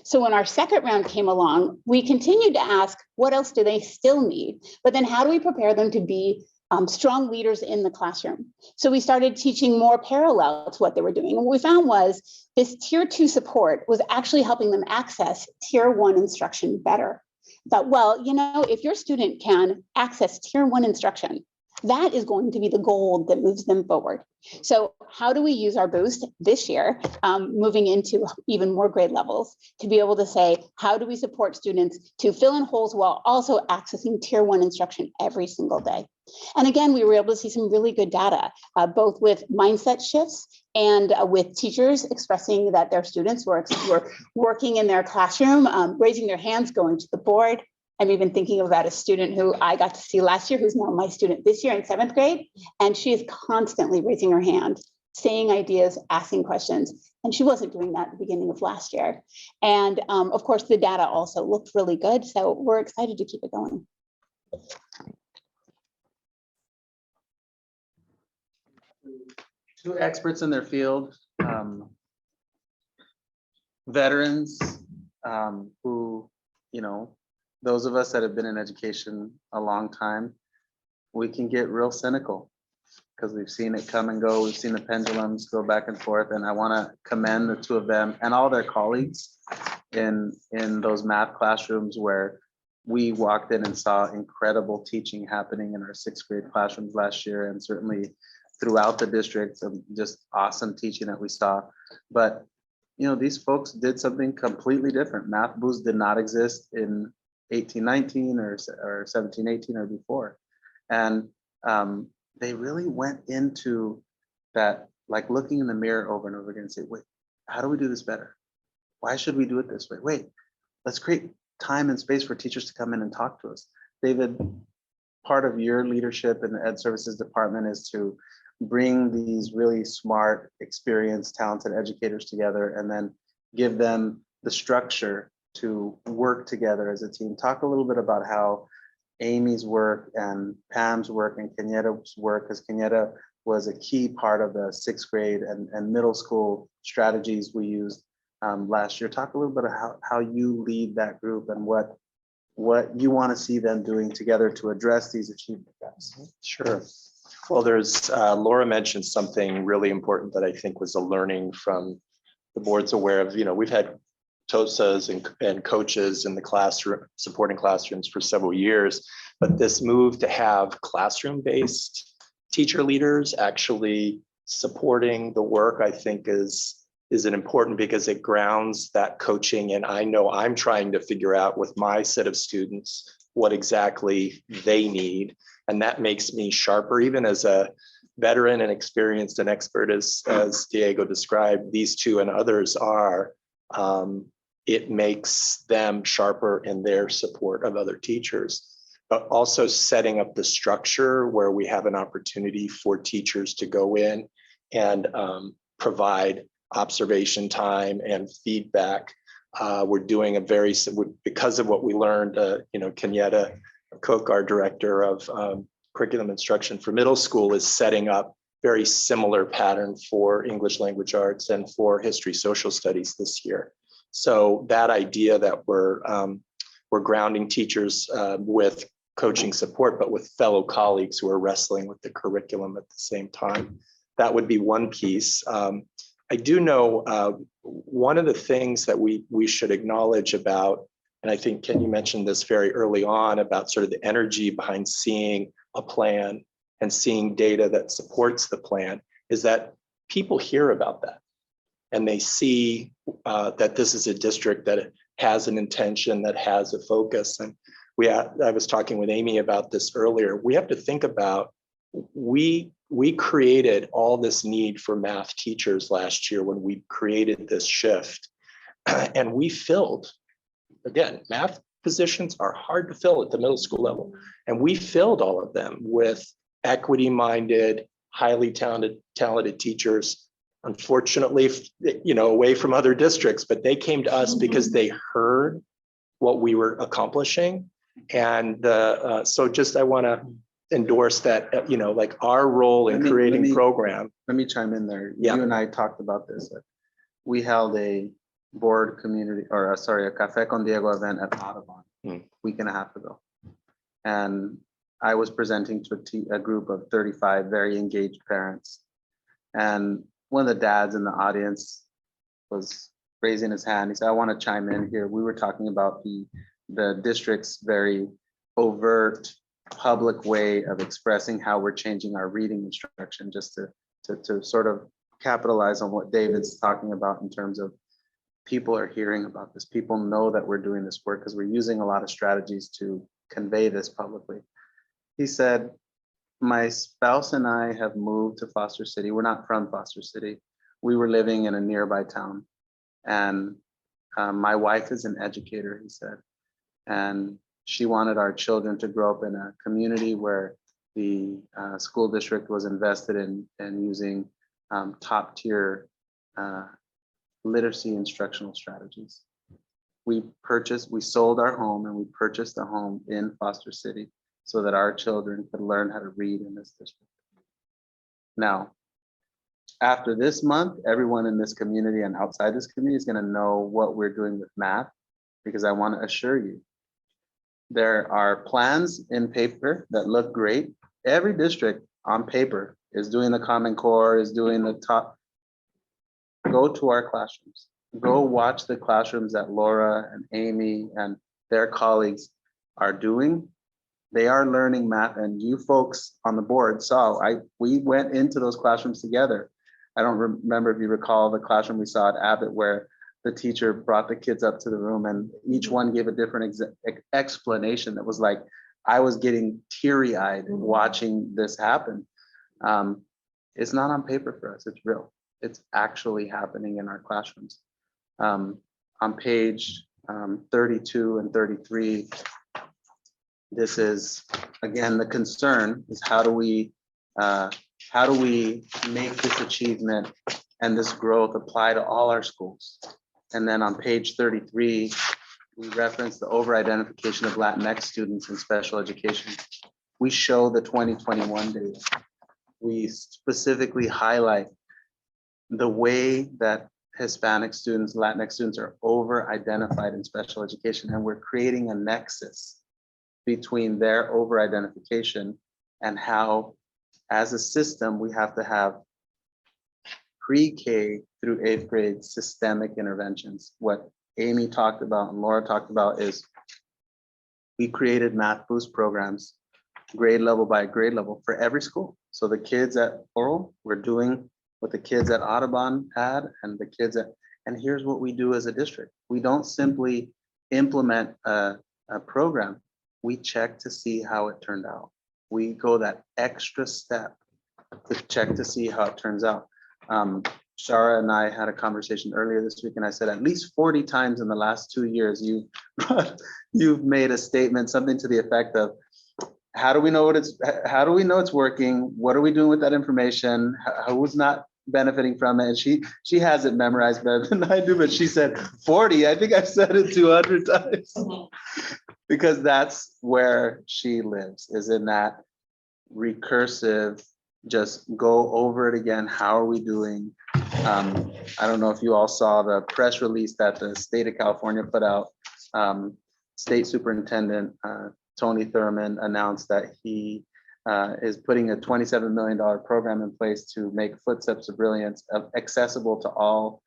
So when our second round came along, we continued to ask, what else do they still need? But then how do we prepare them to be strong leaders in the classroom? So we started teaching more parallel to what they were doing. And what we found was this tier 2 support was actually helping them access tier 1 instruction better. But well, you know, if your student can access tier 1 instruction, that is going to be the goal that moves them forward. So how do we use our boost this year, moving into even more grade levels, to be able to say, how do we support students to fill in holes while also accessing tier 1 instruction every single day? And again, we were able to see some really good data, both with mindset shifts and with teachers expressing that their students were working in their classroom, raising their hands, going to the board. I'm even thinking about a student who I got to see last year, who's now my student this year in 7th grade, and she is constantly raising her hand, saying ideas, asking questions, and she wasn't doing that at the beginning of last year. And of course, the data also looked really good, so we're excited to keep it going. Two experts in their field, veterans who, you know, those of us that have been in education a long time, we can get real cynical because we've seen it come and go. We've seen the pendulums go back and forth. And I want to commend the 2 of them and all their colleagues in those math classrooms where we walked in and saw incredible teaching happening in our 6th grade classrooms last year, and certainly throughout the district, just awesome teaching that we saw. But, you know, these folks did something completely different. Math Boost did not exist in 1819 or 1718 or before. And they really went into that, like looking in the mirror over and over again and say, wait, how do we do this better? Why should we do it this way? Wait, let's create time and space for teachers to come in and talk to us. David, part of your leadership in the Ed Services Department is to bring these really smart, experienced, talented educators together and then give them the structure to work together as a team. Talk a little bit about how Amy's work and Pam's work and Kenyatta's work, because Kenyatta was a key part of the 6th grade and middle school strategies we used last year. Talk a little bit about how you lead that group and what you want to see them doing together to address these achievement gaps. Sure. Well, there's Laura mentioned something really important that I think was a learning from the board's aware of. You know, we've had TOSAs and coaches in the classroom, supporting classrooms for several years, but this move to have classroom-based teacher leaders actually supporting the work, I think is an important, because it grounds that coaching. And I know I'm trying to figure out with my set of students what exactly they need. And that makes me sharper, even as a veteran and experienced and expert, as Diego described, these 2 and others are. It makes them sharper in their support of other teachers, but also setting up the structure where we have an opportunity for teachers to go in and provide observation time and feedback We're doing because of what we learned, Kenyatta Cook, our director of curriculum instruction for middle school, is setting up very similar pattern for English language arts and for history social studies this year. So that idea that we're grounding teachers with coaching support, but with fellow colleagues who are wrestling with the curriculum at the same time, that would be one piece. I do know one of the things that we should acknowledge about, and I think Ken, you mentioned this very early on, about sort of the energy behind seeing a plan and seeing data that supports the plan, is that people hear about that and they see that this is a district that has an intention, that has a focus. And I was talking with Amy about this earlier. We have to think about, we created all this need for math teachers last year when we created this shift, and we filled, again, math positions are hard to fill at the middle school level, and we filled all of them with equity-minded, highly talented teachers. Unfortunately, away from other districts, but they came to us because they heard what we were accomplishing. And so just, I want to endorse that, like our role in creating program. Let me chime in there. Yeah. You and I talked about this. We held a board community, a Café con Diego event at Audubon week and a half ago. And I was presenting to a group of 35 very engaged parents. And one of the dads in the audience was raising his hand. He said, I want to chime in here. We were talking about the district's very overt public way of expressing how we're changing our reading instruction, just to sort of capitalize on what David's talking about in terms of people are hearing about this. People know that we're doing this work because we're using a lot of strategies to convey this publicly. He said, my spouse and I have moved to Foster City. We're not from Foster City. We were living in a nearby town. And my wife is an educator, he said. And she wanted our children to grow up in a community where the school district was invested in using top tier literacy instructional strategies. We sold our home and we purchased a home in Foster City so that our children could learn how to read in this district. Now, after this month, everyone in this community and outside this community is going to know what we're doing with math, because I want to assure you, there are plans in paper that look great. Every district on paper is doing the Common Core, is doing the top. Go to our classrooms. Go watch the classrooms that Laura and Amy and their colleagues are doing. They are learning math, and you folks on the board saw, we went into those classrooms together. I don't remember if you recall the classroom we saw at Abbott where the teacher brought the kids up to the room and each one gave a different explanation that was like, I was getting teary-eyed watching this happen. It's not on paper for us, it's real. It's actually happening in our classrooms. On page 32 and 33, this is, again, the concern is how do we make this achievement and this growth apply to all our schools? And then on page 33, we reference the over-identification of Latinx students in special education. We show the 2021 data. We specifically highlight the way that Hispanic students, Latinx students are over-identified in special education, and we're creating a nexus between their over-identification and how, as a system, we have to have pre-K through 8th grade systemic interventions. What Amy talked about and Laura talked about is we created math boost programs, grade level by grade level for every school. So the kids at Oral, we're doing what the kids at Audubon had, and the kids at, and here's what we do as a district. We don't simply implement a program. We check to see how it turned out. We go that extra step to check to see how it turns out. Shara and I had a conversation earlier this week, and I said at least 40 times in the last 2 years, you've made a statement, something to the effect of, how do we know it's working? What are we doing with that information? Who's not benefiting from it. And she has it memorized better than I do, but she said 40. I think I've said it 200 times. Because that's where she lives, is in that recursive, just go over it again. How are we doing? I don't know if you all saw the press release that the state of California put out. State Superintendent Tony Thurman announced that he is putting a $27 million program in place to make Footsteps of Brilliance accessible to all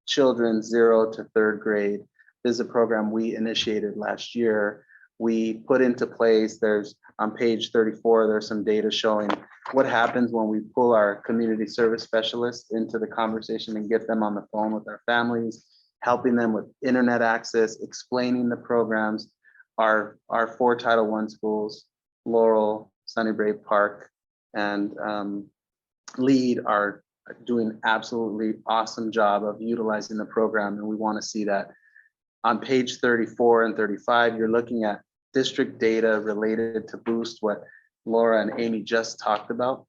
children 0 to 3rd grade. This is a program we initiated last year. We put into place, there's on page 34, there's some data showing what happens when we pull our community service specialists into the conversation and get them on the phone with our families, helping them with internet access, explaining the programs. Our 4 Title I schools, Laurel, Sunnybrae Park, and Lead are doing absolutely awesome job of utilizing the program, and we want to see that. On page 34 and 35, you're looking at district data related to Boost, what Laura and Amy just talked about.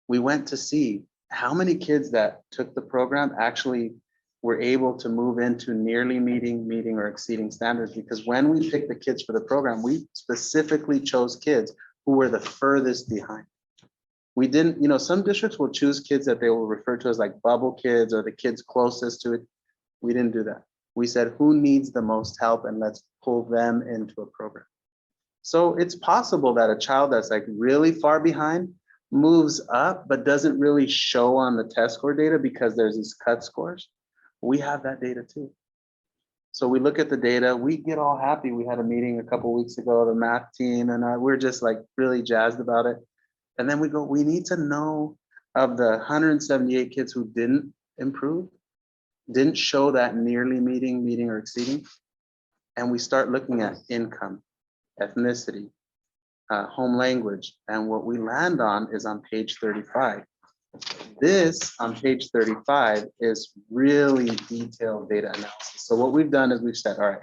We went to see how many kids that took the program actually were able to move into nearly meeting or exceeding standards, because when we picked the kids for the program, we specifically chose kids who were the furthest behind. We didn't, you know, some districts will choose kids that they will refer to as like bubble kids or the kids closest to it. We didn't do that. We said, who needs the most help, and let's pull them into a program. So it's possible that a child that's like really far behind moves up, but doesn't really show on the test score data because there's these cut scores. We have that data too. So we look at the data, we get all happy. We had a meeting a couple of weeks ago, the math team, and we're just like really jazzed about it. And then we go, we need to know of the 178 kids who didn't improve, didn't show that nearly meeting or exceeding. And we start looking at income, ethnicity, home language. And what we land on is on page 35. This on page 35 is really detailed data analysis. So what we've done is we've said, all right,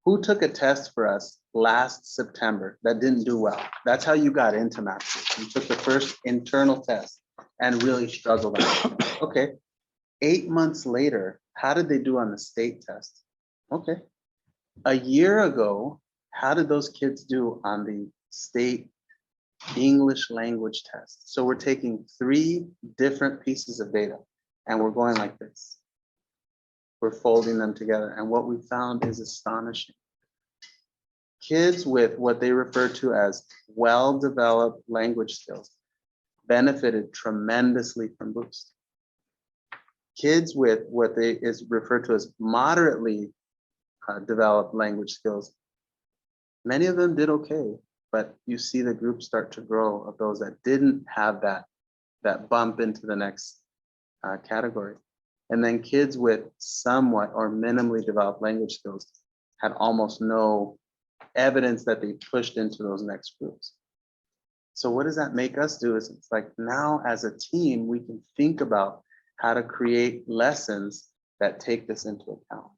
who took a test for us last September that didn't do well? That's how you got into math. You took the first internal test and really struggled on it. Okay, 8 months later, how did they do on the state test? Okay, a year ago, how did those kids do on the state English language test? So we're taking 3 different pieces of data and we're going like this. We're folding them together, and what we found is astonishing. Kids with what they refer to as well-developed language skills benefited tremendously from Boost. Kids with what is referred to as moderately developed language skills, many of them did okay, but you see the group start to grow of those that didn't have that bump into the next category. And then kids with somewhat or minimally developed language skills had almost no evidence that they pushed into those next groups. So what does that make us do? Is it's like now as a team, we can think about how to create lessons that take this into account.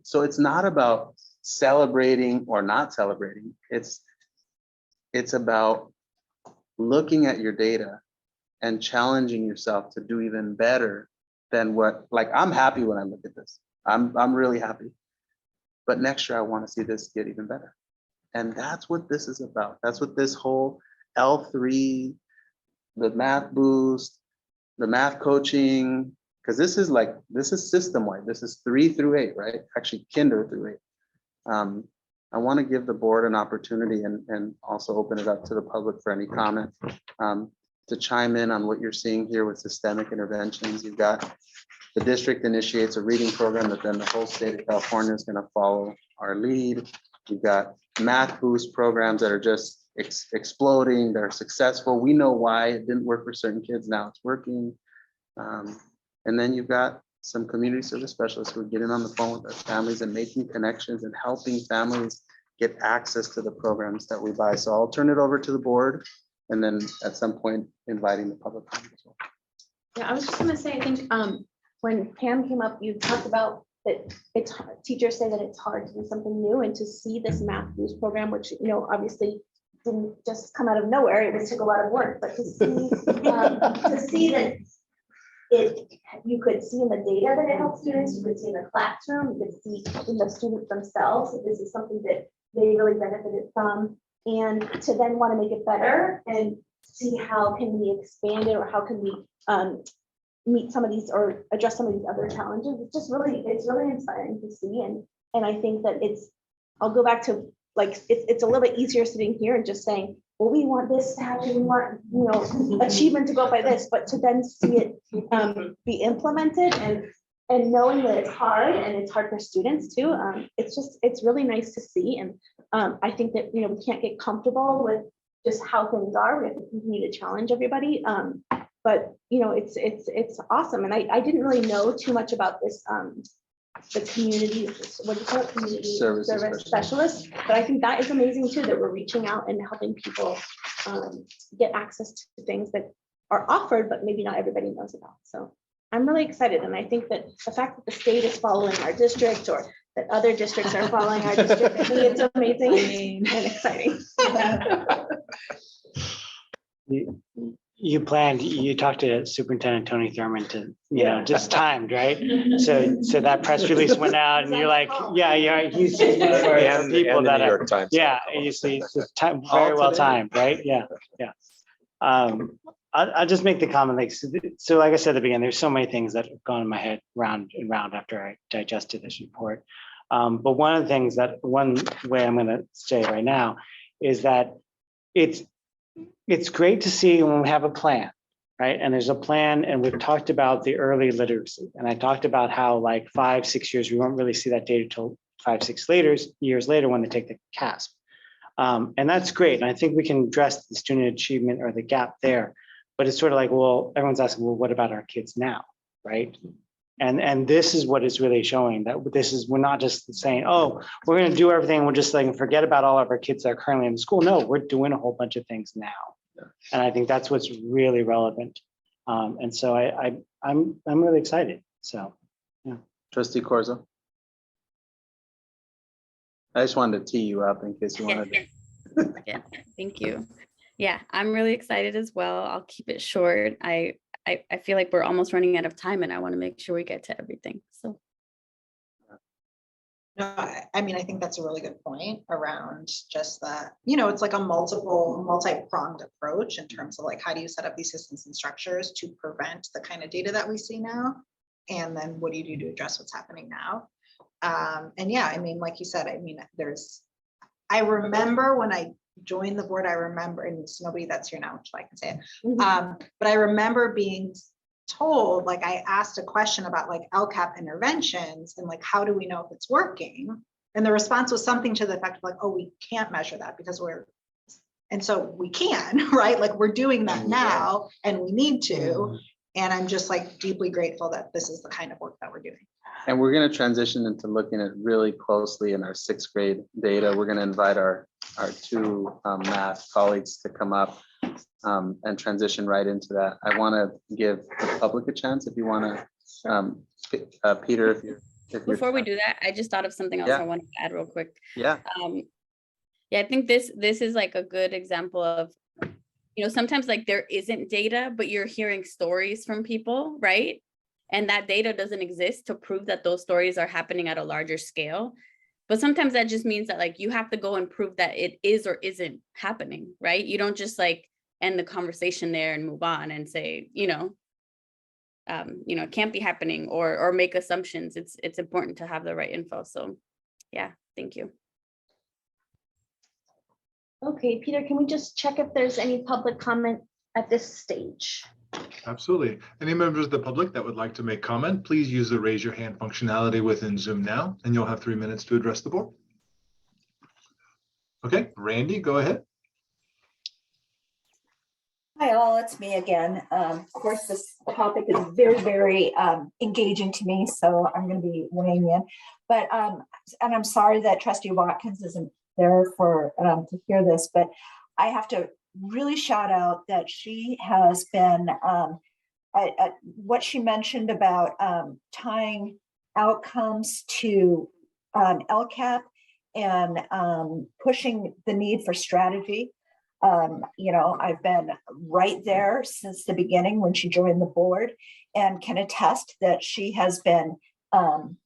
So it's not about celebrating or not celebrating. It's about looking at your data and challenging yourself to do even better than what, like, I'm happy when I look at this. I'm really happy. But next year I want to see this get even better. And that's what this is about. That's what this whole L3, the math boost, the math coaching, because this is system-wide. This is 3 through 8, right? Actually, kinder through 8. I want to give the board an opportunity and also open it up to the public for any comment to chime in on what you're seeing here with systemic interventions. You've got the district initiates a reading program that then the whole state of California is going to follow our lead. You've got math boost programs that are just exploding. They're successful. We know why it didn't work for certain kids. Now it's working. And then you've got some community service specialists who are getting on the phone with their families and making connections and helping families get access to the programs that we buy. So I'll turn it over to the board and then at some point inviting the public. As well. Yeah, I was just gonna say, I think when Pam came up, you talked about that it's hard, teachers say that it's hard to do something new and to see this math boost program, which, you know, obviously didn't just come out of nowhere. It took a lot of work, but to see that you could see in the data that it helps students, you could see in the classroom, you could see in the students themselves that this is something that they really benefited from, and to then want to make it better and see how can we expand it, or how can we meet some of these or address some of these other challenges. It's really inspiring to see, and I think that I'll go back to, like, it's a little bit easier sitting here and just saying, well, we want this to happen, we want, achievement to go by this, but to then see it be implemented and knowing that it's hard, and it's hard for students too. It's really nice to see. And I think that, we can't get comfortable with just how things are. We have to continue to challenge everybody. But it's awesome. And I didn't really know too much about this, the community, what do you call it? Community service specialist. But I think that is amazing too, that we're reaching out and helping people get access to things that are offered, but maybe not everybody knows about. So I'm really excited. And I think that the fact that the state is following our district, or that other districts are following our district, I think it's amazing and exciting. You talked to Superintendent Tony Thurman to, just timed, right? So that press release went out and you're like, yeah, he's one of our people that are, you see, it's very well timed, right? Yeah. I'll just make the comment, like, so like I said at the beginning, there's so many things that have gone in my head round and round after I digested this report. But one of the things one way I'm gonna say right now is that it's great to see when we have a plan, right? And there's a plan, and we've talked about the early literacy. And I talked about how, like, 5-6 years, we won't really see that data till 5-6 years later when they take the CASP. And that's great. And I think we can address the student achievement or the gap there. But it's sort of like, well, everyone's asking, well, what about our kids now, right? And this is what it's really showing, that we're not just saying, oh, we're going to do everything, we're just like forget about all of our kids that are currently in school. No, we're doing a whole bunch of things now. And I think that's what's really relevant. And so I'm really excited. So, yeah. Trustee Corzo. I just wanted to tee you up in case you wanted to. Yeah, thank you. Yeah, I'm really excited as well. I'll keep it short. I feel like we're almost running out of time, and I want to make sure we get to everything. So. No, I mean, I think that's a really good point around just that, it's like a multi-pronged approach in terms of, like, how do you set up these systems and structures to prevent the kind of data that we see now? And then what do you do to address what's happening now? And yeah, I mean, like you said, I mean, I remember when I joined the board, and it's nobody that's here now, which I can say it. But I remember being told, like, I asked a question about, like, LCAP interventions and, like, how do we know if it's working? And the response was something to the effect of, like, oh, we can't measure that because and so we can, right? Like, we're doing that now and we need to. And I'm just, like, deeply grateful that this is the kind of work that we're doing. And we're going to transition into looking at really closely in our 6th grade data. We're going to invite our 2 math colleagues to come up and transition right into that. I want to give the public a chance if you want to, Peter, if you're Before we do that, I just thought of something else I wanted to add real quick. Yeah. Yeah, I think this is like a good example of, sometimes, like, there isn't data, but you're hearing stories from people, right? And that data doesn't exist to prove that those stories are happening at a larger scale. But sometimes that just means that, like, you have to go and prove that it is or isn't happening, right? You don't just, like, end the conversation there and move on and say, it can't be happening, or make assumptions. It's important to have the right info. So yeah, thank you. Okay, Peter, can we just check if there's any public comment at this stage? Absolutely. Any members of the public that would like to make comment, please use the raise your hand functionality within Zoom now, and you'll have 3 minutes to address the board. Okay, Randy, go ahead. Hi all, it's me again. Of course, this topic is very, very engaging to me, so I'm going to be weighing in. But and I'm sorry that Trustee Watkins isn't there for to hear this, but I have to really shout out that she has been what she mentioned about tying outcomes to LCAP and pushing the need for strategy. You know, I've been right there since the beginning when she joined the board, and can attest that she has been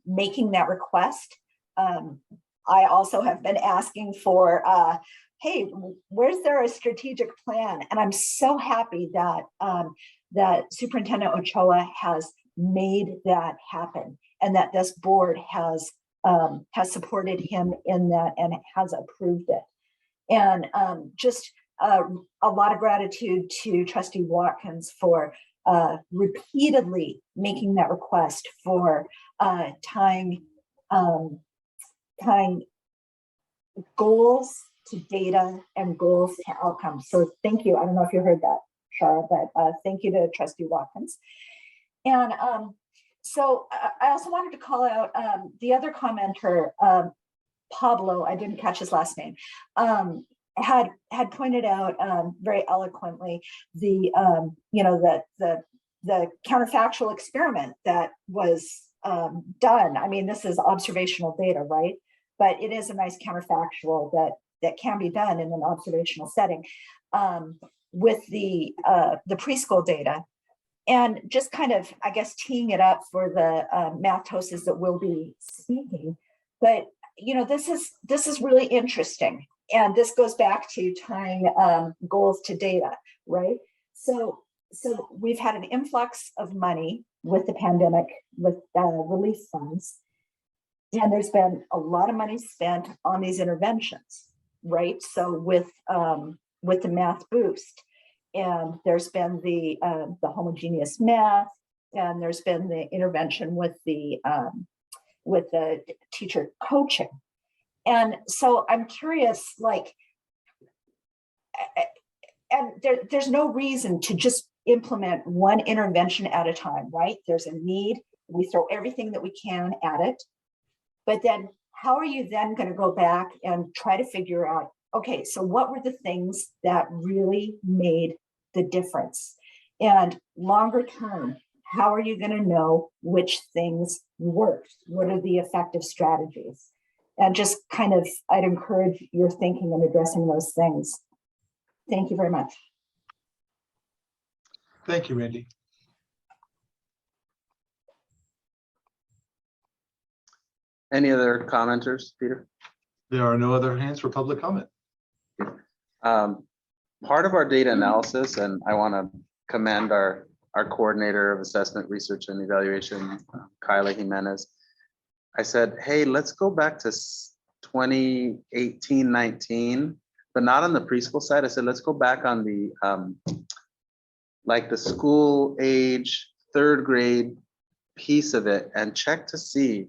making that request. I also have been asking for, hey, where's there a strategic plan? And I'm so happy that that Superintendent Ochoa has made that happen, and that this board has supported him in that and has approved it. And just a lot of gratitude to Trustee Watkins for repeatedly making that request for tying goals to data and goals to outcomes. So thank you. I don't know if you heard that, Shara, but thank you to Trustee Watkins. And so I also wanted to call out the other commenter, Pablo, I didn't catch his last name, had pointed out very eloquently the you know, the counterfactual experiment that was done. I mean, this is observational data, right? But it is a nice counterfactual that can be done in an observational setting with the preschool data. And just kind of, I guess, teeing it up for the math TOSAs that will be speaking. But you know, this is really interesting, and this goes back to tying goals to data, right? So we've had an influx of money with the pandemic, with relief funds, and there's been a lot of money spent on these interventions, right? So with the math boost, and there's been the homogeneous math, and there's been the intervention with the teacher coaching. And so I'm curious, like, and there's no reason to just implement one intervention at a time, right? There's a need, we throw everything that we can at it, but then how are you then going to go back and try to figure out, okay, so what were the things that really made the difference? And longer term, how are you going to know which things worked? What are the effective strategies? And just kind of, I'd encourage your thinking and addressing those things. Thank you very much. Thank you, Randy. Any other commenters, Peter? There are no other hands for public comment. Part of our data analysis, and I want to commend our coordinator of assessment, research, and evaluation, Kyla Jimenez. I said, hey, let's go back to 2018-19, but not on the preschool side. I said, let's go back on the like the school age, third grade piece of it, and check to see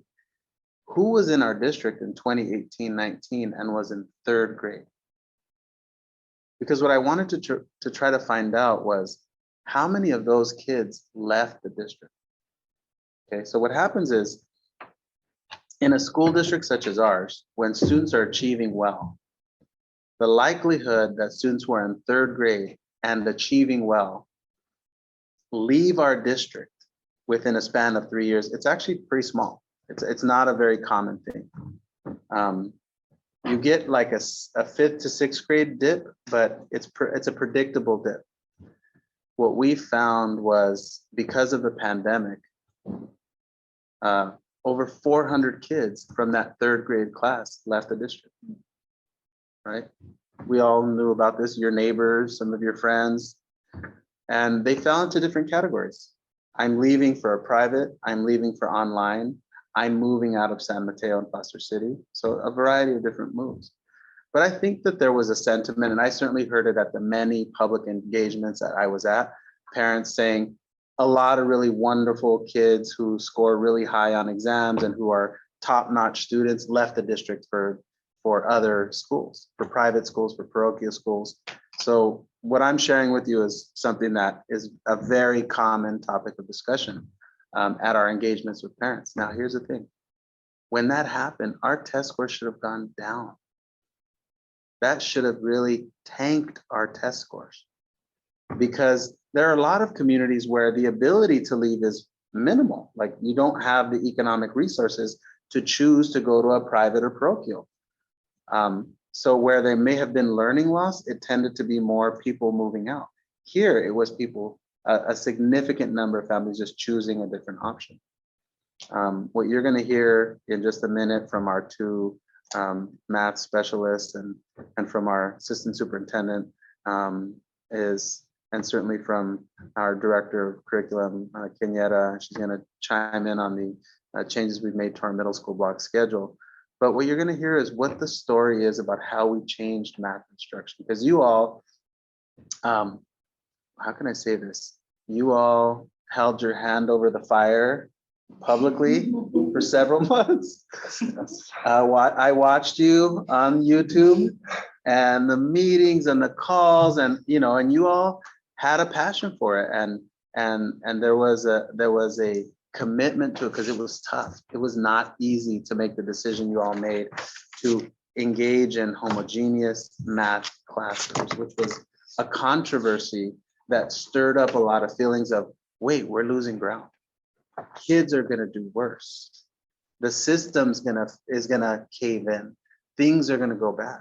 who was in our district in 2018-19 and was in third grade. Because what I wanted to try to find out was how many of those kids left the district. Okay, so what happens is, in a school district such as ours, when students are achieving well, the likelihood that students who are in third grade and achieving well leave our district within a span of 3 years, it's actually pretty small. It's not a very common thing. You get like a 5th to 6th grade dip, but it's a predictable dip. What we found was, because of the pandemic, over 400 kids from that third grade class left the district, right? We all knew about this, your neighbors, some of your friends, and they fell into different categories. I'm leaving for a private, I'm leaving for online, I'm moving out of San Mateo and Foster City. So a variety of different moves. But I think that there was a sentiment, and I certainly heard it at the many public engagements that I was at, parents saying, a lot of really wonderful kids who score really high on exams and who are top-notch students left the district for other schools, for private schools, for parochial schools. So what I'm sharing with you is something that is a very common topic of discussion at our engagements with parents. Now, here's the thing. When that happened, our test score should have gone down. That should have really tanked our test scores, because there are a lot of communities where the ability to leave is minimal. Like, you don't have the economic resources to choose to go to a private or parochial. So where there may have been learning loss, it tended to be more people moving out. Here, it was people, a significant number of families just choosing a different option. What you're going to hear in just a minute from our two math specialists and from our assistant superintendent and certainly from our director of curriculum, Kenyetta. She's going to chime in on the changes we've made to our middle school block schedule. But what you're going to hear is what the story is about how we changed math instruction. Because you all, how can I say this? You all held your hand over the fire publicly for several months. I watched you on YouTube and the meetings and the calls, and and you all had a passion for it, and there was a commitment to it because it was tough. It was not easy to make the decision you all made to engage in homogeneous math classrooms, which was a controversy that stirred up a lot of feelings of, wait, we're losing ground. Kids are gonna do worse. The system's is gonna cave in. Things are gonna go bad.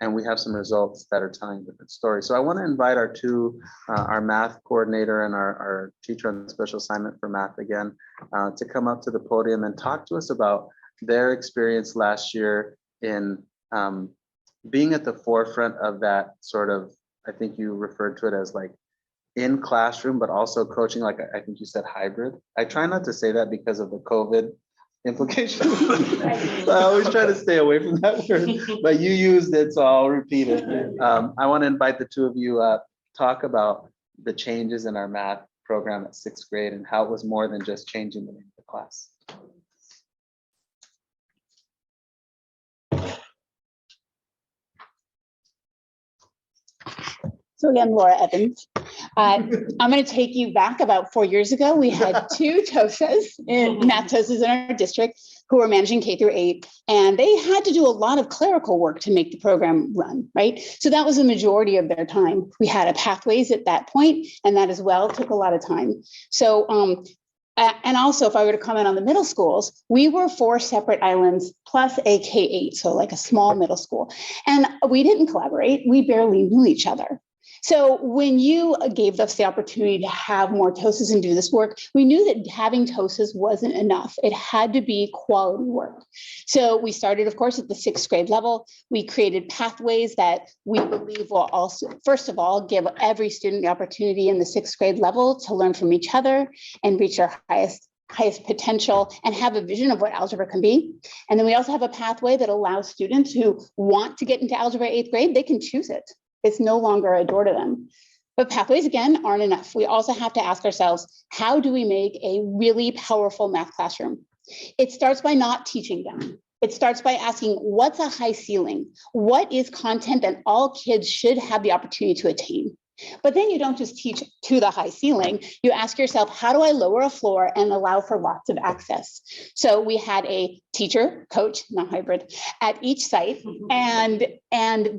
And we have some results that are telling different stories. So I want to invite our math coordinator and our teacher on special assignment for math again, to come up to the podium and talk to us about their experience last year in being at the forefront of that sort of, I think you referred to it as like in classroom, but also coaching, like I think you said hybrid. I try not to say that because of the COVID implications. So I always try to stay away from that word, but you used it, so I'll repeat it. I want to invite the two of you up, talk about the changes in our math program at 6th grade and how it was more than just changing the name of the class. So again, Laura Evans. I'm going to take you back about 4 years ago. We had two TOSAs, math TOSAs in our district who were managing K through 8, and they had to do a lot of clerical work to make the program run, right? So that was the majority of their time. We had a pathways at that point, and that as well took a lot of time. So, and also if I were to comment on the middle schools, we were 4 separate islands plus a K-8, so like a small middle school. And we didn't collaborate. We barely knew each other. So when you gave us the opportunity to have more TOSAs and do this work, we knew that having TOSAs wasn't enough. It had to be quality work. So we started, of course, at the 6th grade level. We created pathways that we believe will also, first of all, give every student the opportunity in the 6th grade level to learn from each other and reach their highest potential and have a vision of what algebra can be. And then we also have a pathway that allows students who want to get into algebra 8th grade, they can choose it. It's no longer a door to them. But pathways, again, aren't enough. We also have to ask ourselves, how do we make a really powerful math classroom? It starts by not teaching them. It starts by asking, what's a high ceiling? What is content that all kids should have the opportunity to attain? But then you don't just teach to the high ceiling. You ask yourself, how do I lower a floor and allow for lots of access? So we had a teacher, coach, not hybrid, at each site. And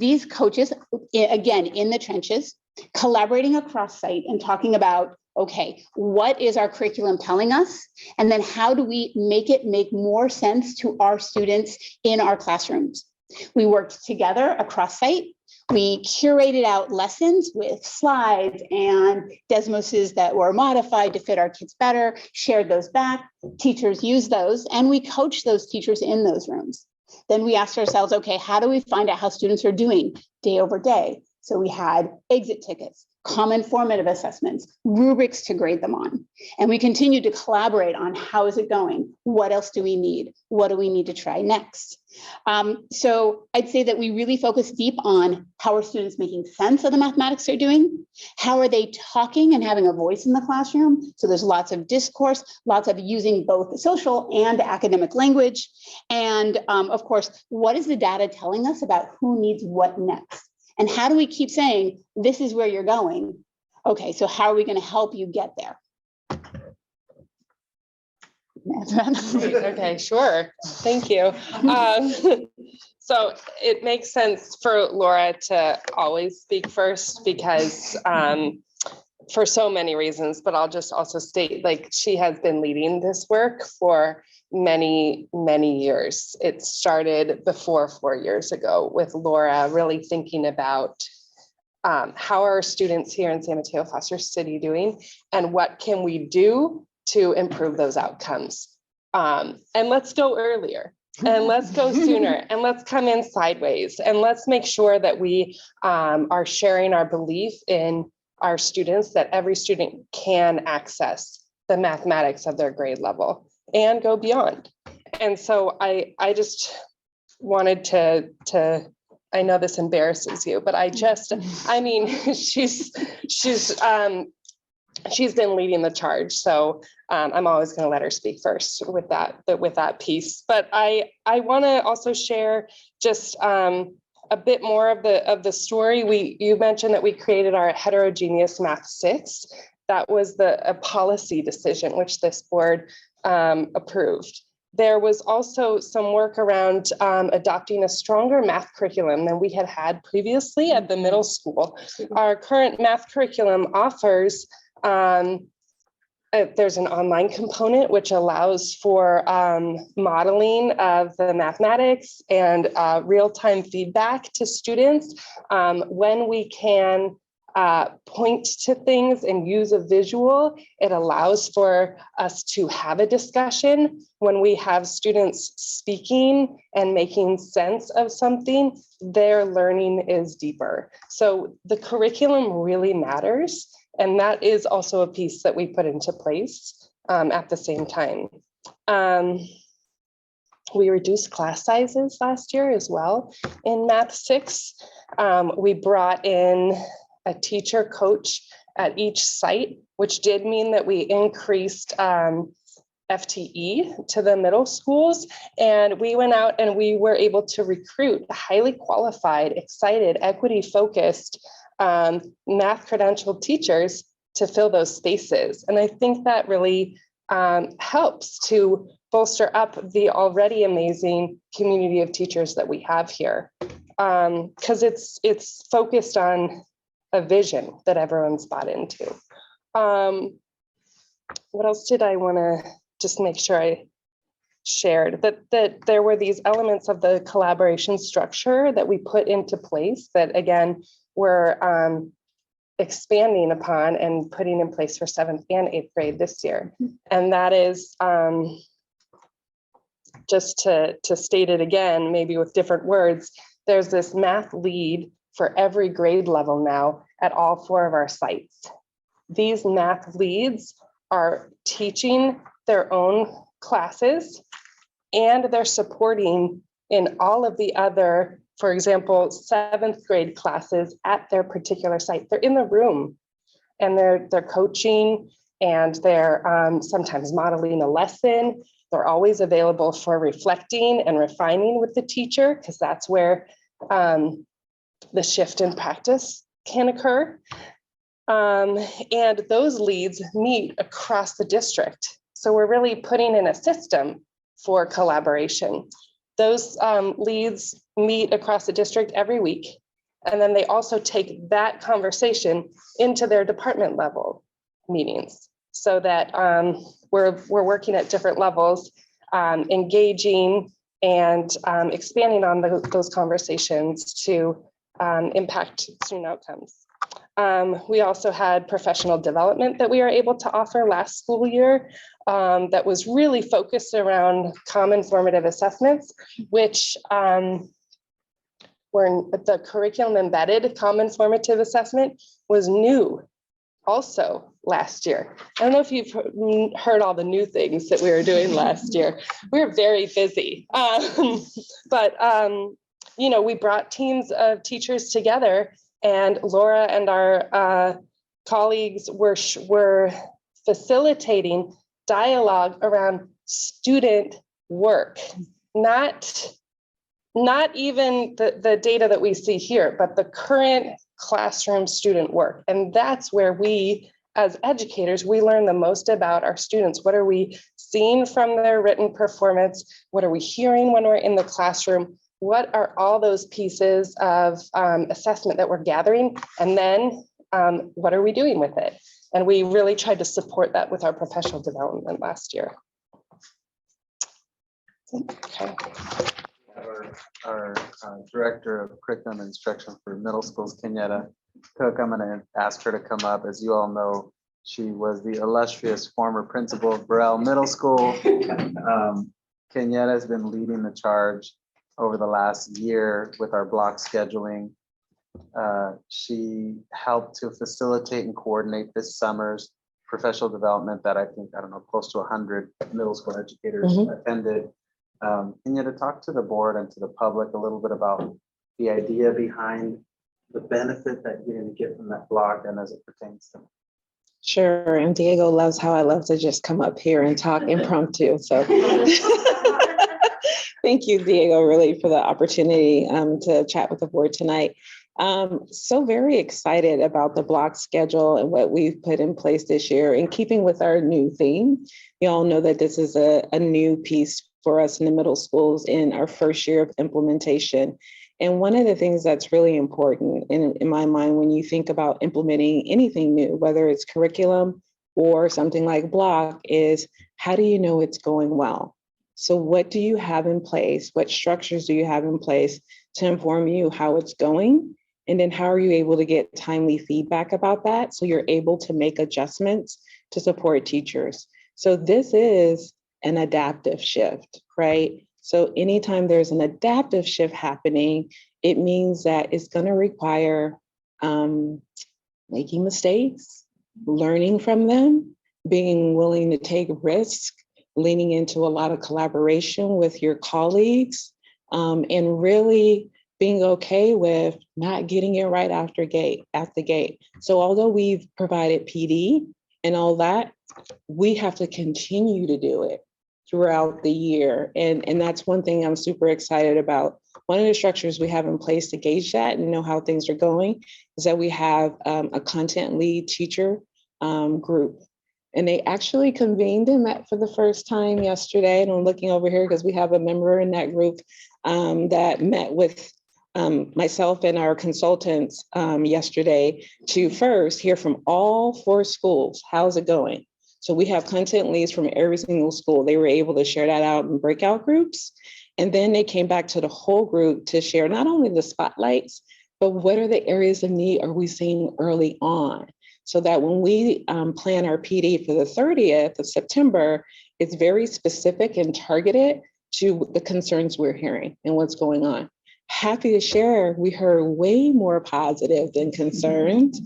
these coaches, again, in the trenches, collaborating across site and talking about, okay, what is our curriculum telling us? And then how do we make it make more sense to our students in our classrooms? We worked together across site. We curated out lessons with slides and desmoses that were modified to fit our kids better, shared those back, teachers used those, and we coached those teachers in those rooms. Then we asked ourselves, okay, how do we find out how students are doing day over day? So we had exit tickets, common formative assessments, rubrics to grade them on. And we continued to collaborate on how is it going? What else do we need? What do we need to try next? So I'd say that we really focus deep on how are students making sense of the mathematics they're doing? How are they talking and having a voice in the classroom? So there's lots of discourse, lots of using both social and academic language. And of course, what is the data telling us about who needs what next? And how do we keep saying, this is where you're going? Okay, so how are we going to help you get there? Okay, sure. Thank you. So it makes sense for Laura to always speak first because for so many reasons, but I'll just also state, like, she has been leading this work for many, many years. It started before 4 years ago with Laura really thinking about how are our students here in San Mateo-Foster City doing, and what can we do to improve those outcomes? And let's go earlier, and let's go sooner, and let's come in sideways, and let's make sure that we are sharing our belief in our students, that every student can access the mathematics of their grade level and go beyond. And so I just wanted to I know this embarrasses you, but I mean, she's been leading the charge. So I'm always going to let her speak first with that piece. But I want to also share just a bit more of the story. You mentioned that we created our heterogeneous Math 6. That was a policy decision which this board approved. There was also some work around adopting a stronger math curriculum than we had previously at the middle school. Our current math curriculum offers, there's an online component which allows for modeling of the mathematics and real-time feedback to students. When we can point to things and use a visual, it allows for us to have a discussion. When we have students speaking and making sense of something, their learning is deeper. So the curriculum really matters. And that is also a piece that we put into place at the same time. We reduced class sizes last year as well in Math 6. We brought in a teacher coach at each site, which did mean that we increased FTE to the middle schools. And we went out and we were able to recruit highly qualified, excited, equity-focused math credentialed teachers to fill those spaces. And I think that really helps to bolster up the already amazing community of teachers that we have here. Because it's focused on a vision that everyone's bought into. What else did I want to just make sure I shared? That there were these elements of the collaboration structure that we put into place that, again, we're expanding upon and putting in place for 7th and 8th grade this year. And that is, just to state it again, maybe with different words, there's this math lead for every grade level now at all 4 of our sites. These math leads are teaching their own classes, and they're supporting in all of the other, for example, 7th grade classes at their particular site. They're in the room and they're coaching, and they're sometimes modeling a lesson. They're always available for reflecting and refining with the teacher, because that's where the shift in practice can occur. And those leads meet across the district. So we're really putting in a system for collaboration. Those leads meet across the district every week. And then they also take that conversation into their department level meetings, so that we're working at different levels, engaging and expanding on those conversations to impact student outcomes. We also had professional development that we were able to offer last school year that was really focused around common formative assessments, which were the curriculum embedded common formative assessment was new also last year. I don't know if you've heard all the new things that we were doing last year. We were very busy, but you know, we brought teams of teachers together, and Laura and our colleagues were facilitating dialogue around student work, not even the data that we see here, but the current classroom student work. And that's where we, as educators, we learn the most about our students. What are we seeing from their written performance? What are we hearing when we're in the classroom? What are all those pieces of assessment that we're gathering? And then what are we doing with it? And we really tried to support that with our professional development last year. Okay. Our Director of Curriculum and Instruction for Middle Schools, Kenyatta Cook. I'm going to ask her to come up. As you all know, she was the illustrious former principal of Burrell Middle School. Kenyatta has been leading the charge over the last year with our block scheduling. She helped to facilitate and coordinate this summer's professional development that I think, I don't know, close to 100 middle school educators attended. Can you talk to the board and to the public a little bit about the idea behind the benefit that you're going to get from that block and as it pertains to? Sure, and Diego loves how I love to just come up here and talk impromptu. So thank you, Diego, really for the opportunity to chat with the board tonight. So very excited about the block schedule and what we've put in place this year in keeping with our new theme. You all know that this is a new piece for us in the middle schools in our first year of implementation. And one of the things that's really important in my mind when you think about implementing anything new, whether it's curriculum or something like block, is how do you know it's going well? So what do you have in place? What structures do you have in place to inform you how it's going? And then how are you able to get timely feedback about that so you're able to make adjustments to support teachers? So this is an adaptive shift, right? So anytime there's an adaptive shift happening, it means that it's going to require making mistakes, learning from them, being willing to take risks, leaning into a lot of collaboration with your colleagues, and really being okay with not getting it right at the gate. So although we've provided PD and all that, we have to continue to do it throughout the year. And that's one thing I'm super excited about. One of the structures we have in place to gauge that and know how things are going is that we have a content lead teacher group. And they actually convened and met for the first time yesterday. And I'm looking over here because we have a member in that group that met with myself and our consultants yesterday to first hear from all 4 schools. How's it going? So we have content leads from every single school. They were able to share that out in breakout groups. And then they came back to the whole group to share not only the spotlights, but what are the areas of need are we seeing early on? So that when we plan our PD for the 30th of September, it's very specific and targeted to the concerns we're hearing and what's going on. Happy to share, we heard way more positive than concerned.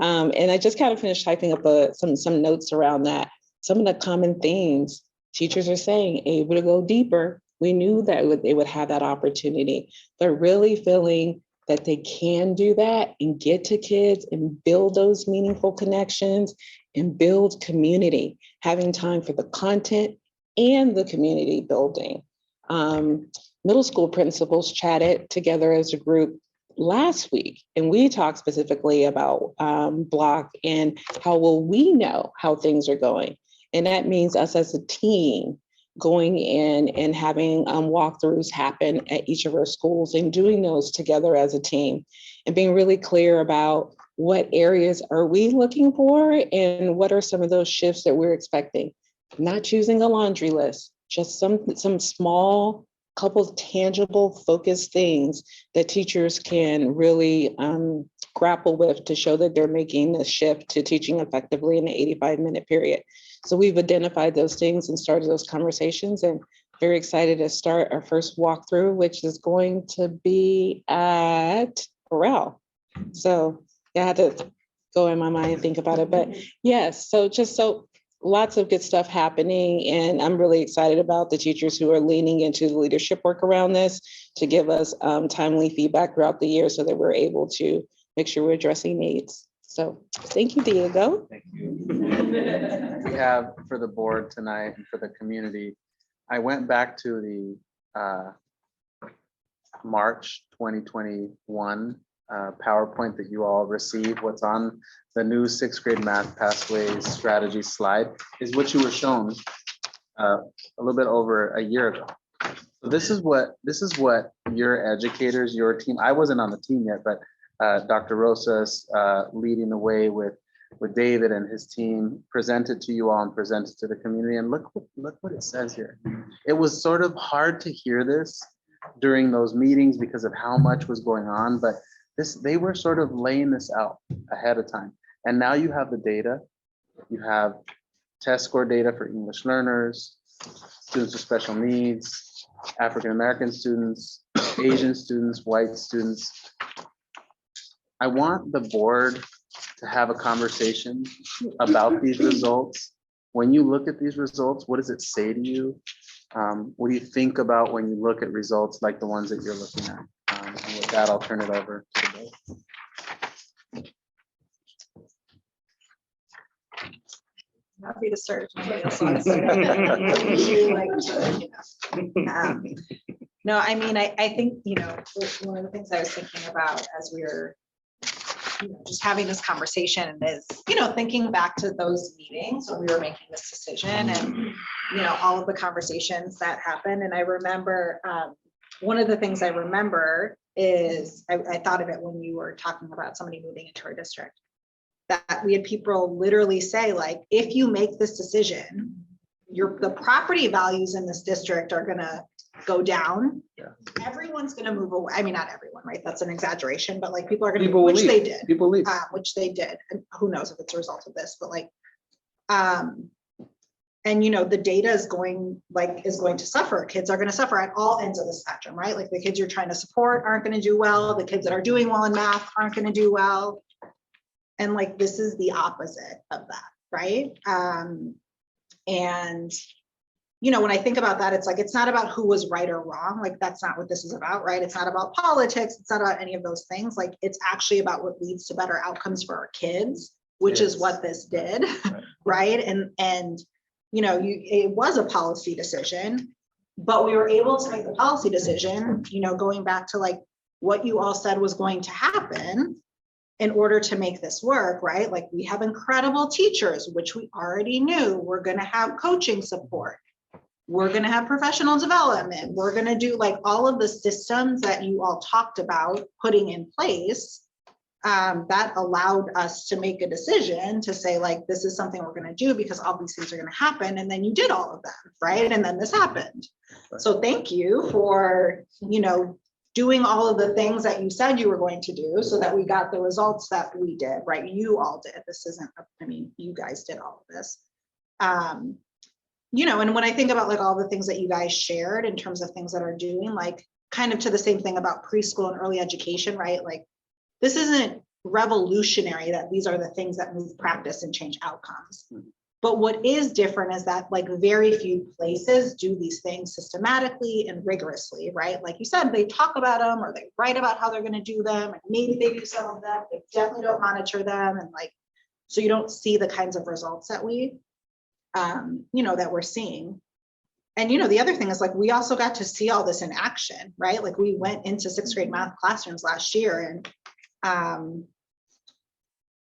And I just kind of finished typing up some notes around that. Some of the common themes teachers are saying, able to go deeper. We knew that they would have that opportunity, but really feeling that they can do that and get to kids and build those meaningful connections and build community, having time for the content and the community building. Middle school principals chatted together as a group last week, and we talked specifically about block and how will we know how things are going. And that means us as a team going in and having walkthroughs happen at each of our schools and doing those together as a team and being really clear about what areas are we looking for and what are some of those shifts that we're expecting. Not choosing a laundry list, just some small couple of tangible focused things that teachers can really grapple with to show that they're making the shift to teaching effectively in the 85-minute period. So we've identified those things and started those conversations, and very excited to start our first walkthrough, which is going to be at Burrell. So yeah, I had to go in my mind and think about it, but yes, so lots of good stuff happening, and I'm really excited about the teachers who are leaning into the leadership work around this to give us timely feedback throughout the year so that we're able to make sure we're addressing needs. So thank you, Diego. Thank you. We have for the board tonight and for the community, I went back to the March 2021 PowerPoint that you all received. What's on the new 6th grade math pathways strategy slide is what you were shown a little bit over a year ago. So this is what your educators, your team, I wasn't on the team yet, but Dr. Rosas leading the way with with David and his team, presented to you all and presented to the community. And look what it says here. It was sort of hard to hear this during those meetings because of how much was going on, but they were sort of laying this out ahead of time. And now you have the data. You have test score data for English learners, students with special needs, African-American students, Asian students, white students. I want the board to have a conversation about these results. When you look at these results, what does it say to you? What do you think about when you look at results like the ones that you're looking at? And with that, I'll turn it over to the board. Happy to start. if nobody else wants to. No, I mean, I think, one of the things I was thinking about as we were just having this conversation is, thinking back to those meetings when we were making this decision and, all of the conversations that happened. And I remember, one of the things I remember is, I thought of it when you were talking about somebody moving into our district, that we had people literally say, like, if you make this decision, the property values in this district are gonna go down. Yeah. Everyone's gonna move away. I mean, not everyone, right? That's an exaggeration, but like people are gonna, People will which leave. they did, People leave. which they did. And who knows if it's a result of this, but like, and the data is going to suffer. Kids are going to suffer at all ends of the spectrum, right? Like the kids you're trying to support aren't going to do well. The kids that are doing well in math aren't going to do well. And like, this is the opposite of that, right? And, when I think about that, it's like, it's not about who was right or wrong. Like, that's not what this is about, right? It's not about politics. It's not about any of those things. Like, it's actually about what leads to better outcomes for our kids, which is what this did, right? And it was a policy decision, but we were able to make the policy decision, going back to like what you all said was going to happen in order to make this work, right? Like, we have incredible teachers, which we already knew. We're going to have coaching support. We're going to have professional development. We're going to do like all of the systems that you all talked about putting in place. That allowed us to make a decision to say, like, this is something we're going to do because all these things are going to happen. And then you did all of them, right? And then this happened. So thank you for, doing all of the things that you said you were going to do so that we got the results that we did, right? You all did. This isn't, you guys did all of this. And when I think about like all the things that you guys shared in terms of things that are doing, like kind of to the same thing about preschool and early education, right? Like, this isn't revolutionary that these are the things that move practice and change outcomes. But what is different is that like very few places do these things systematically and rigorously, right? Like you said, they talk about them or they write about how they're going to do them, and maybe they do some of them, they definitely don't monitor them. And like, so you don't see the kinds of results that we, that we're seeing. And, the other thing is like, we also got to see all this in action, right? Like, we went into 6th grade math classrooms last year and,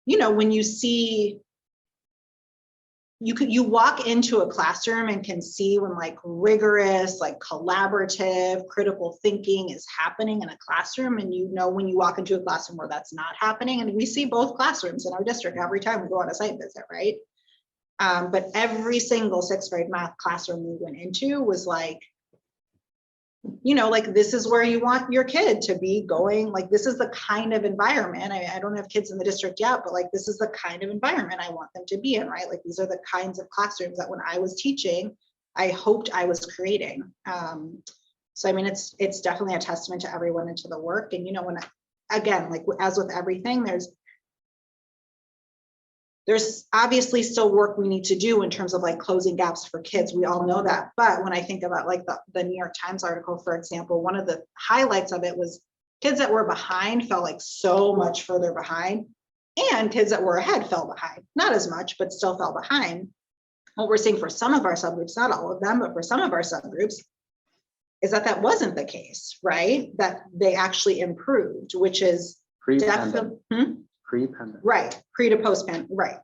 when you see, you walk into a classroom and can see when like rigorous, like collaborative, critical thinking is happening in a classroom. And when you walk into a classroom where that's not happening, and we see both classrooms in our district every time we go on a site visit, right? But every single 6th grade math classroom we went into was like, like, this is where you want your kid to be going. Like, this is the kind of environment. I don't have kids in the district yet, but like, this is the kind of environment I want them to be in, right? Like, these are the kinds of classrooms that when I was teaching, I hoped I was creating. So, it's definitely a testament to everyone and to the work. And, again, like as with everything, there's obviously still work we need to do in terms of like closing gaps for kids. We all know that. But when I think about like the New York Times article, for example, one of the highlights of it was kids that were behind fell like so much further behind, and kids that were ahead fell behind. Not as much, but still fell behind. What we're seeing for some of our subgroups, not all of them, but for some of our subgroups, is that wasn't the case, right? That they actually improved, which is definitely Pre-pandemic. Right, pre to post-pandemic, right.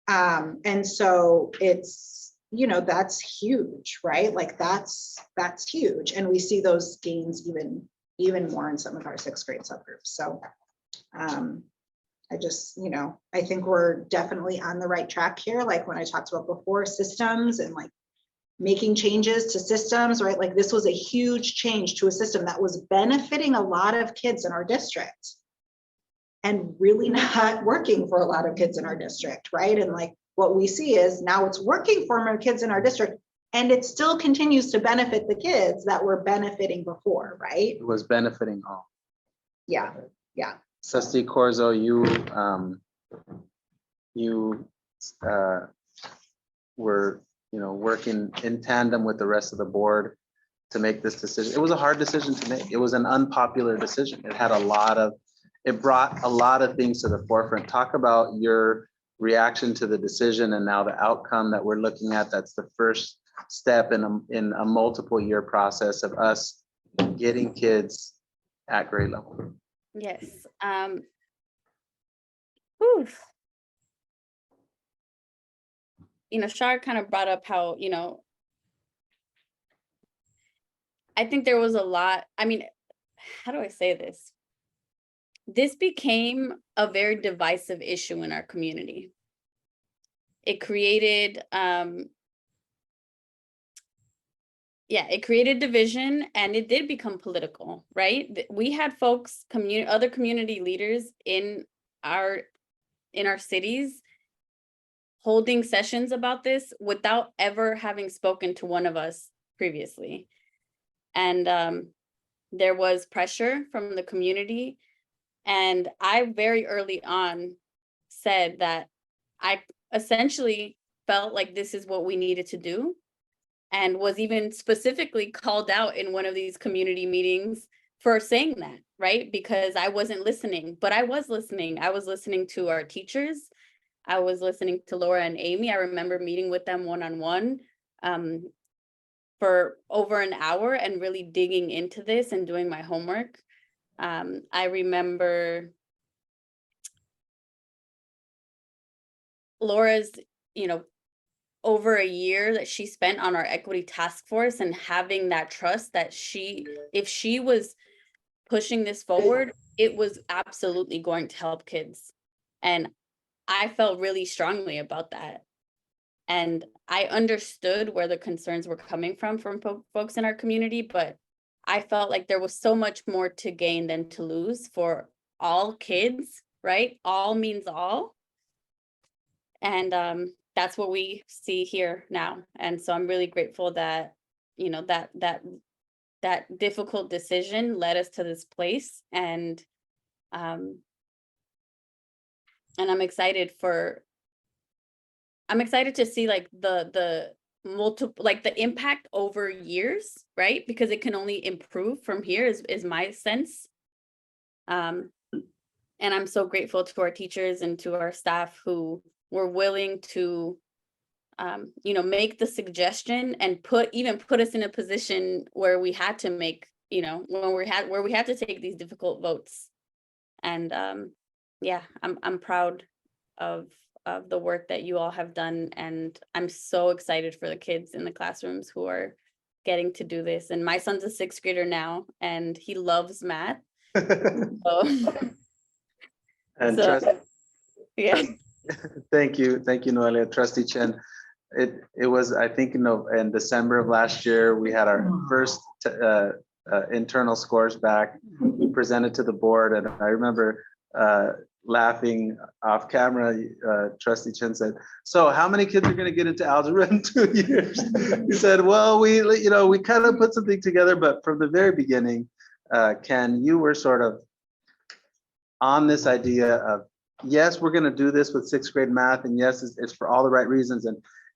And so it's, that's huge, right? Like that's huge. And we see those gains even more in some of our 6th grade subgroups. So I I just, I think we're definitely on the right track here. Like when I talked about before, systems and like making changes to systems, right? Like this was a huge change to a system that was benefiting a lot of kids in our district and really not working for a lot of kids in our district, right? And like what we see is now it's working for our kids in our district and it still continues to benefit the kids that were benefiting before, right? It was benefiting all. Yeah, yeah. Trustee Corzo, you were, working in tandem with the rest of the board to make this decision. It was a hard decision to make. It was an unpopular decision. It brought a lot of things to the forefront. Talk about your reaction to the decision and now the outcome that we're looking at. That's the first step in a multiple year process of us getting kids at grade level. Yes. Whew. Shar kind of brought up how, I think there was a lot, how do I say this? This became a very divisive issue in our community. It created, it created division and it did become political, right? We had folks, other community leaders in our cities holding sessions about this without ever having spoken to one of us previously. And there was pressure from the community. And I very early on said that I essentially felt like this is what we needed to do, and was even specifically called out in one of these community meetings for saying that, right? Because I wasn't listening, but I was listening. I was listening to our teachers. I was listening to Laura and Amy. I remember meeting with them one-on-one for over an hour and really digging into this and doing my homework. I remember Laura's, over a year that she spent on our equity task force and having that trust that if she was pushing this forward, it was absolutely going to help kids. And I felt really strongly about that. And I understood where the concerns were coming from folks in our community, but I felt like there was so much more to gain than to lose for all kids, right? All means all. And that's what we see here now. And so I'm really grateful that, that difficult decision led us to this place. And I'm excited to see like the multiple, like the impact over years, right? Because it can only improve from here is my sense. And I'm so grateful to our teachers and to our staff who were willing to, make the suggestion and put us in a position where we had to make, where we had to take these difficult votes. And I'm proud of the work that you all have done, and I'm so excited for the kids in the classrooms who are getting to do this. And my son's a 6th grader now, and he loves math. And yeah. Thank you, Noelia. Trustee Chen. It was, I think, in December of last year, we had our first internal scores back. We presented to the board, and I remember laughing off camera. Trustee Chen said, "So, how many kids are going to get into algebra in 2 years?" He said, "Well, we kind of put something together, but from the very beginning, Ken, you were sort of on this idea of, yes, we're going to do this with 6th grade math, and yes, it's for all the right reasons,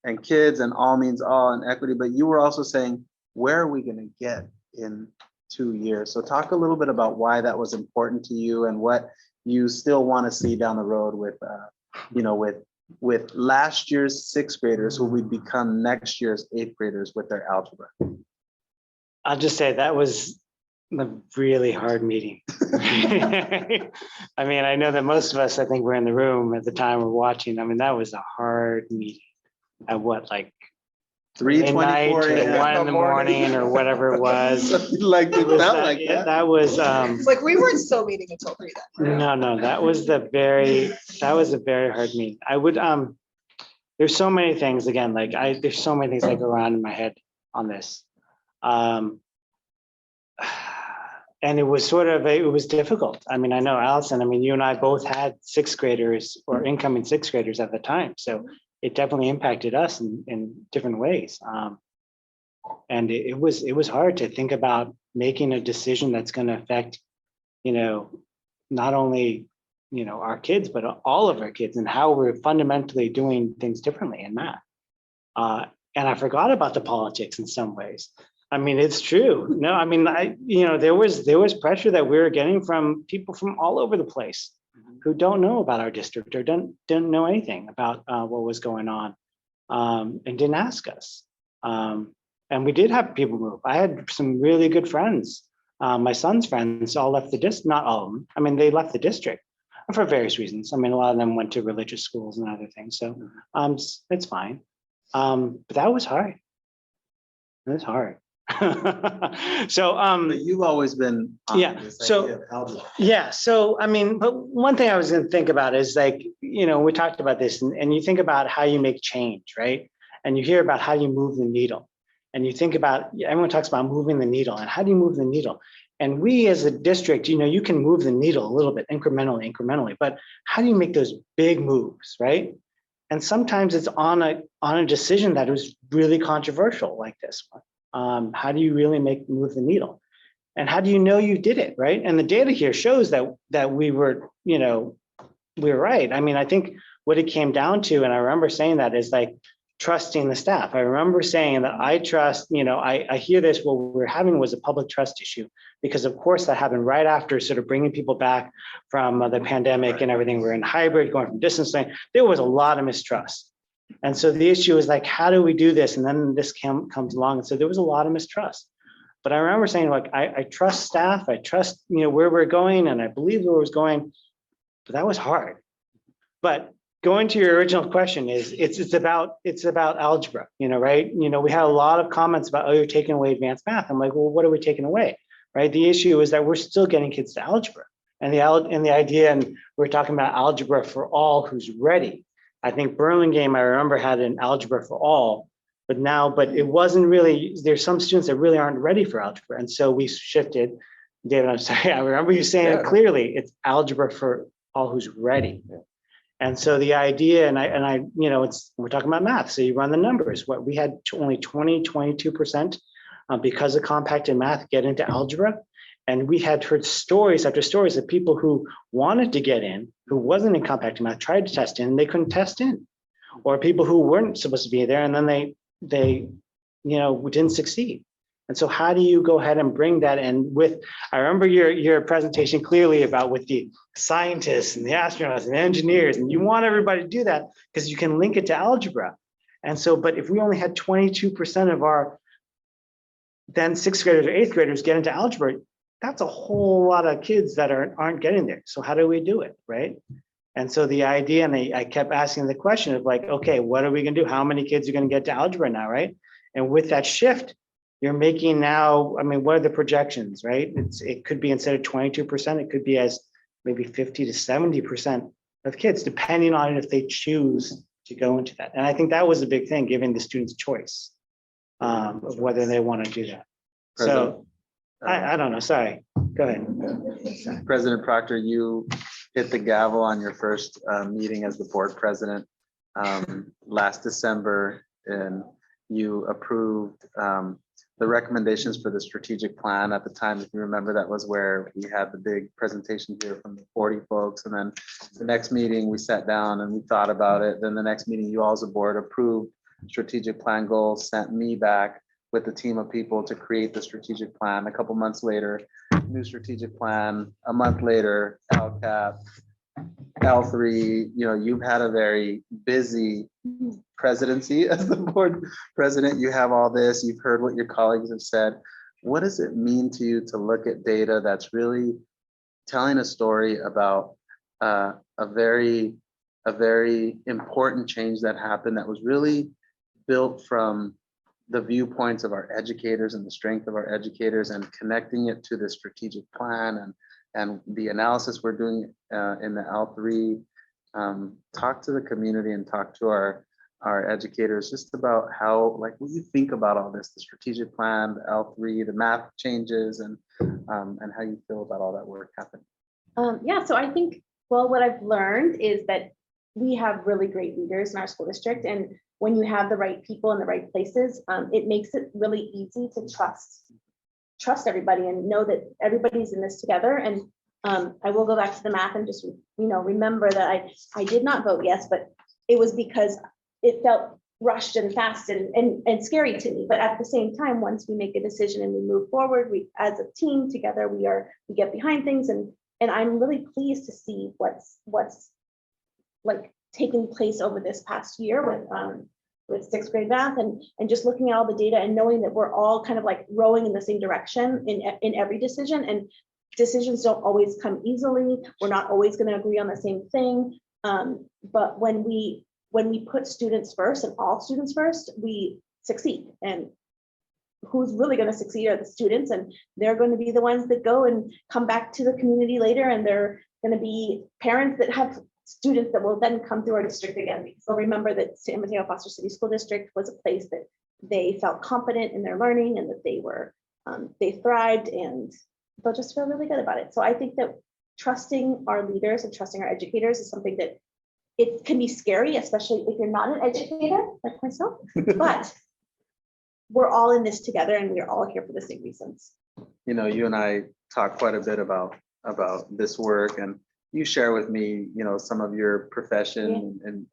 and kids, and all means all, and equity. But you were also saying, where are we going to get in 2 years?" So talk a little bit about why that was important to you and what you still want to see down the road with, with last year's 6th graders who would become next year's 8th graders with their algebra. I'll just say that was a really hard meeting. I know that most of us, I think, were in the room at the time we're watching. That was a hard meeting. At what, like midnight 3:24 to a.m. 1 in the morning or whatever it was. Something like it was felt that- like yeah, that. that was, It's like, we weren't still meeting until 3 then. no, that was a very hard meeting. I would, there's so many things, again, like there's so many things that go around in my head on this. And it was it was difficult. I mean, I know Allison, I mean, you and I both had sixth graders or incoming sixth graders at the time. So it definitely impacted us in different ways. And it was hard to think about making a decision that's going to affect, not only, our kids, but all of our kids and how we're fundamentally doing things differently in math. And I forgot about the politics in some ways. I mean, it's true. No, I mean, there was pressure that we were getting from people from all over the place who don't know about our district or don't know anything about what was going on, and didn't ask us. And we did have people move. I had some really good friends. My son's friends all left the district, not all of them. I mean, they left the district for various reasons. I mean, a lot of them went to religious schools and other things. So it's fine. But that was hard. It was hard. So But you've always been on this idea of algebra. yeah, so I mean, but one thing I was going to think about is like, we talked about this and you think about how you make change, right? And you hear about how you move the needle, and you think about, everyone talks about moving the needle and how do you move the needle? And we as a district, you can move the needle a little bit incrementally, but how do you make those big moves, right? And sometimes it's on a decision that was really controversial like this one. How do you really move the needle? And how do you know you did it, right? And the data here shows that we were, we were right. I mean, I think what it came down to, and I remember saying that, is like trusting the staff. I remember saying that I trust, I hear this, what we're having was a public trust issue, because of course that happened right after sort of bringing people back from the pandemic and everything. We're in hybrid, going from distance learning. There was a lot of mistrust. And so the issue is like, how do we do this? And then this comes along. And so there was a lot of mistrust. But I remember saying, like, I trust staff, I trust, where we're going, and I believe where it was going, but that was hard. But going to your original question is, it's about algebra, right? We had a lot of comments about, oh, you're taking away advanced math. I'm like, well, what are we taking away, right? The issue is that we're still getting kids to algebra. And the idea, and we're talking about algebra for all who's ready. I think Burlingame, I remember, had an algebra for all, but it wasn't really, there's some students that really aren't ready for algebra. And so we shifted. David, I'm sorry, I remember you saying it clearly, it's algebra for all who's ready. And so the idea, and I, we're talking about math. So you run the numbers. What we had only 22% because of compacted math get into algebra. And we had heard stories after stories of people who wanted to get in, who wasn't in compacted math, tried to test in, and they couldn't test in. Or people who weren't supposed to be there, and then they didn't succeed. And so how do you go ahead and bring that in with, I remember your presentation clearly about with the scientists and the astronauts and the engineers, and you want everybody to do that because you can link it to algebra. And so, but if we only had 22% of our then sixth graders or eighth graders get into algebra, that's a whole lot of kids that aren't getting there. So how do we do it, right? And so the idea, and I kept asking the question of like, okay, what are we gonna do? How many kids are gonna get to algebra now, right? And with that shift, you're making now, I mean, what are the projections, right? It could be, instead of 22%, it could be as maybe 50 to 70% of kids, depending on if they choose to go into that. And I think that was a big thing, giving the students choice of whether they want to do that. So I don't know, sorry, go ahead. President Proctor, you hit the gavel on your first meeting as the board president last December, and you approved the recommendations for the strategic plan. At the time, if you remember, that was where we had the big presentation here from the 40 folks. And then the next meeting, we sat down and we thought about it. Then the next meeting, you all as a board approved strategic plan goals, sent me back with a team of people to create the strategic plan. A couple months later, new strategic plan. A month later, LCAP, L3. You've had a very busy presidency as the board president. You have all this. You've heard what your colleagues have said. What does it mean to you to look at data that's really telling a story about a very important change that happened that was really built from the viewpoints of our educators and the strength of our educators and connecting it to the strategic plan and the analysis we're doing in the L3. Talk to the community and talk to our educators just about how, like, what you think about all this, the strategic plan, the L3, the math changes, and how you feel about all that work happening. Yeah, so I think, well, what I've learned is that we have really great leaders in our school district, and when you have the right people in the right places, it makes it really easy to trust everybody and know that everybody's in this together. And I will go back to the math and just, remember that I did not vote yes, but it was because it felt rushed and fast and scary to me. But at the same time, once we make a decision and we move forward, we as a team together, we get behind things, and I'm really pleased to see what's like taking place over this past year with 6th grade math and just looking at all the data and knowing that we're all kind of like rowing in the same direction in every decision, and decisions don't always come easily. We're not always going to agree on the same thing. But when we put students first and all students first, we succeed. And who's really going to succeed are the students, and they're going to be the ones that go and come back to the community later, and they're going to be parents that have students that will then come through our district again. So remember that San Mateo-Foster City School District was a place that they felt confident in their learning and that they thrived, and they'll just feel really good about it. So I think that trusting our leaders and trusting our educators is something that it can be scary, especially if you're not an educator like myself, but we're all in this together and we're all here for the same reasons. You and I talk quite a bit about this work, and you share with me, some of your profession and,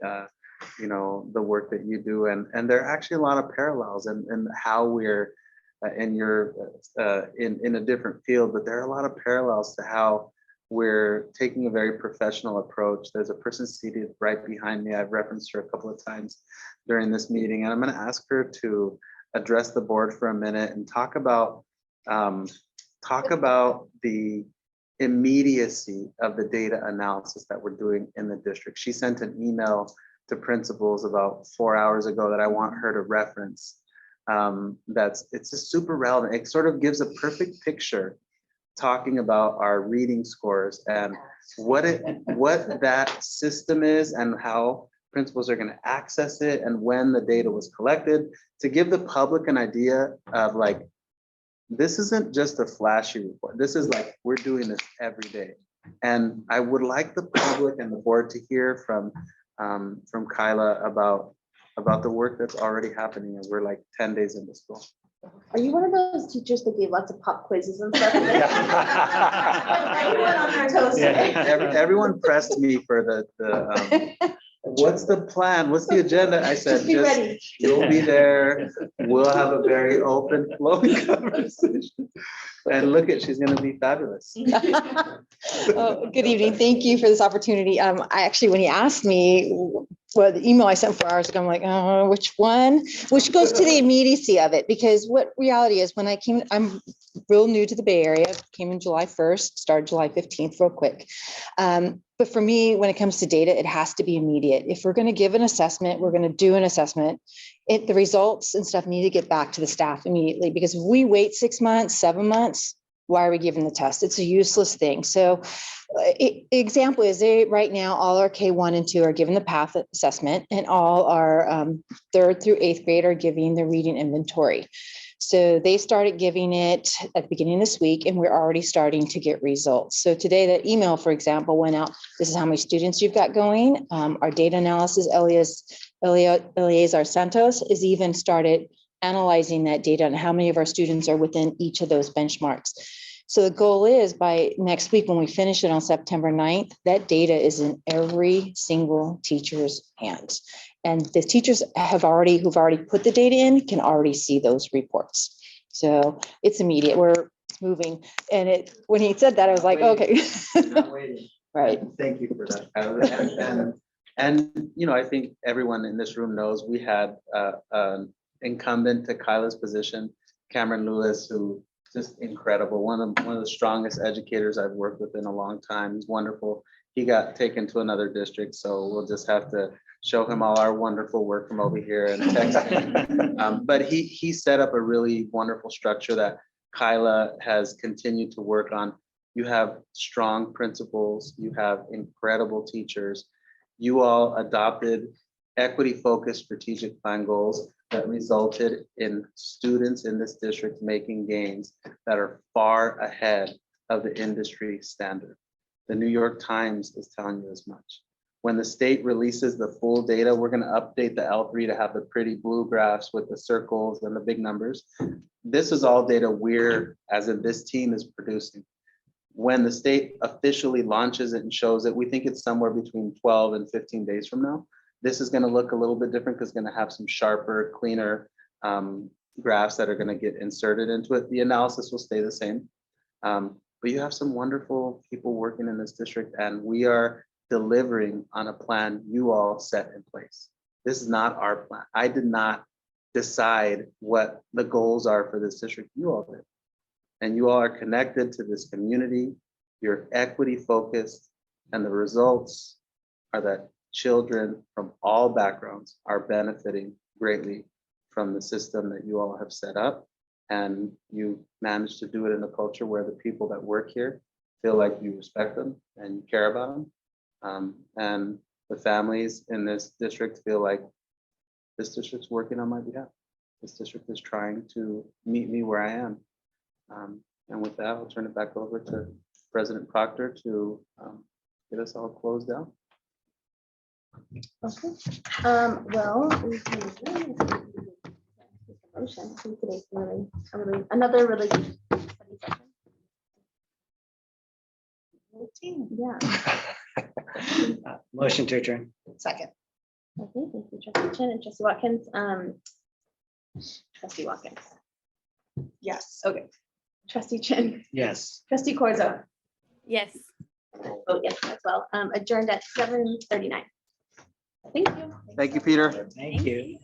the work that you do. And there are actually a lot of parallels and how we're in a different field, but there are a lot of parallels to how we're taking a very professional approach. There's a person seated right behind me. I've referenced her a couple of times during this meeting, and I'm going to ask her to address the board for a minute and talk about the immediacy of the data analysis that we're doing in the district. She sent an email to principals about 4 hours ago that I want her to reference. It's just super relevant. It sort of gives a perfect picture talking about our reading scores and what that system is and how principals are going to access it and when the data was collected, to give the public an idea of, like, this isn't just a flashy report. This is like, we're doing this every day. And I would like the public and the board to hear from Kyla about the work that's already happening as we're like 10 days into school. Are you one of those teachers that gave lots of pop quizzes and stuff? Everyone on their toes. Everyone pressed me for the what's the plan? What's the agenda? I said, Just be ready. You'll be there. We'll have a very open flowing conversation. And look she's going to be fabulous. Oh, good evening. Thank you for this opportunity. I actually, when you asked me, well, the email I sent 4 hours ago, I'm like, oh, which one? Which goes to the immediacy of it, because what reality is, when I came, I'm real new to the Bay Area, came in July 1st, started July 15th, real quick. But for me, when it comes to data, it has to be immediate. If we're going to give an assessment, we're going to do an assessment. The results and stuff need to get back to the staff immediately, because if we wait 6 months, 7 months, why are we giving the test? It's a useless thing. So example is right now, all our K1 and 2 are given the path assessment, and all our 3rd through 8th grade are giving the reading inventory. So they started giving it at the beginning of this week, and we're already starting to get results. So today, that email, for example, went out. This is how many students you've got going. Our data analysis, Eleazar Santos, is even started analyzing that data and how many of our students are within each of those benchmarks. So the goal is, by next week, when we finish it on September 9th, that data is in every single teacher's hands. And the teachers who've already put the data in can already see those reports. So it's immediate. We're moving. And when he said that, I was like, okay. Right. Thank you for that. And I think everyone in this room knows we had an incumbent to Kyla's position, Cameron Lewis, who just incredible. One of the strongest educators I've worked with in a long time. He's wonderful. He got taken to another district, so we'll just have to show him all our wonderful work from over here and text him. But he set up a really wonderful structure that Kyla has continued to work on. You have strong principals, you have incredible teachers. You all adopted equity-focused strategic plan goals that resulted in students in this district making gains that are far ahead of the industry standard. The New York Times is telling you as much. When the state releases the full data, we're going to update the L3 to have the pretty blue graphs with the circles and the big numbers. This is all data we're, as in this team, is producing. When the state officially launches it and shows it, we think it's somewhere between 12 and 15 days from now. This is going to look a little bit different because it's going to have some sharper, cleaner graphs that are going to get inserted into it. The analysis will stay the same. But you have some wonderful people working in this district, and we are delivering on a plan you all set in place. This is not our plan. I did not decide what the goals are for this district. You all did. And you all are connected to this community. You're equity focused, and the results are that children from all backgrounds are benefiting greatly from the system that you all have set up. And you managed to do it in a culture where the people that work here feel like you respect them and you care about them. And the families in this district feel like this district's working on my behalf. This district is trying to meet me where I am. And with that, I'll turn it back over to President Proctor to get us all closed out. Okay, well, we can motion. I think today's another really good study session. Yeah. Motion to adjourn. Second. Okay, thank you, Trustee Chin and Trustee Watkins. Trustee Watkins. Yes. Okay. Trustee Chin. Yes. Trustee Corzo. Yes. Oh, yes, as well. Adjourned at 7:39. Thank you. Thank you, Peter. Thank you.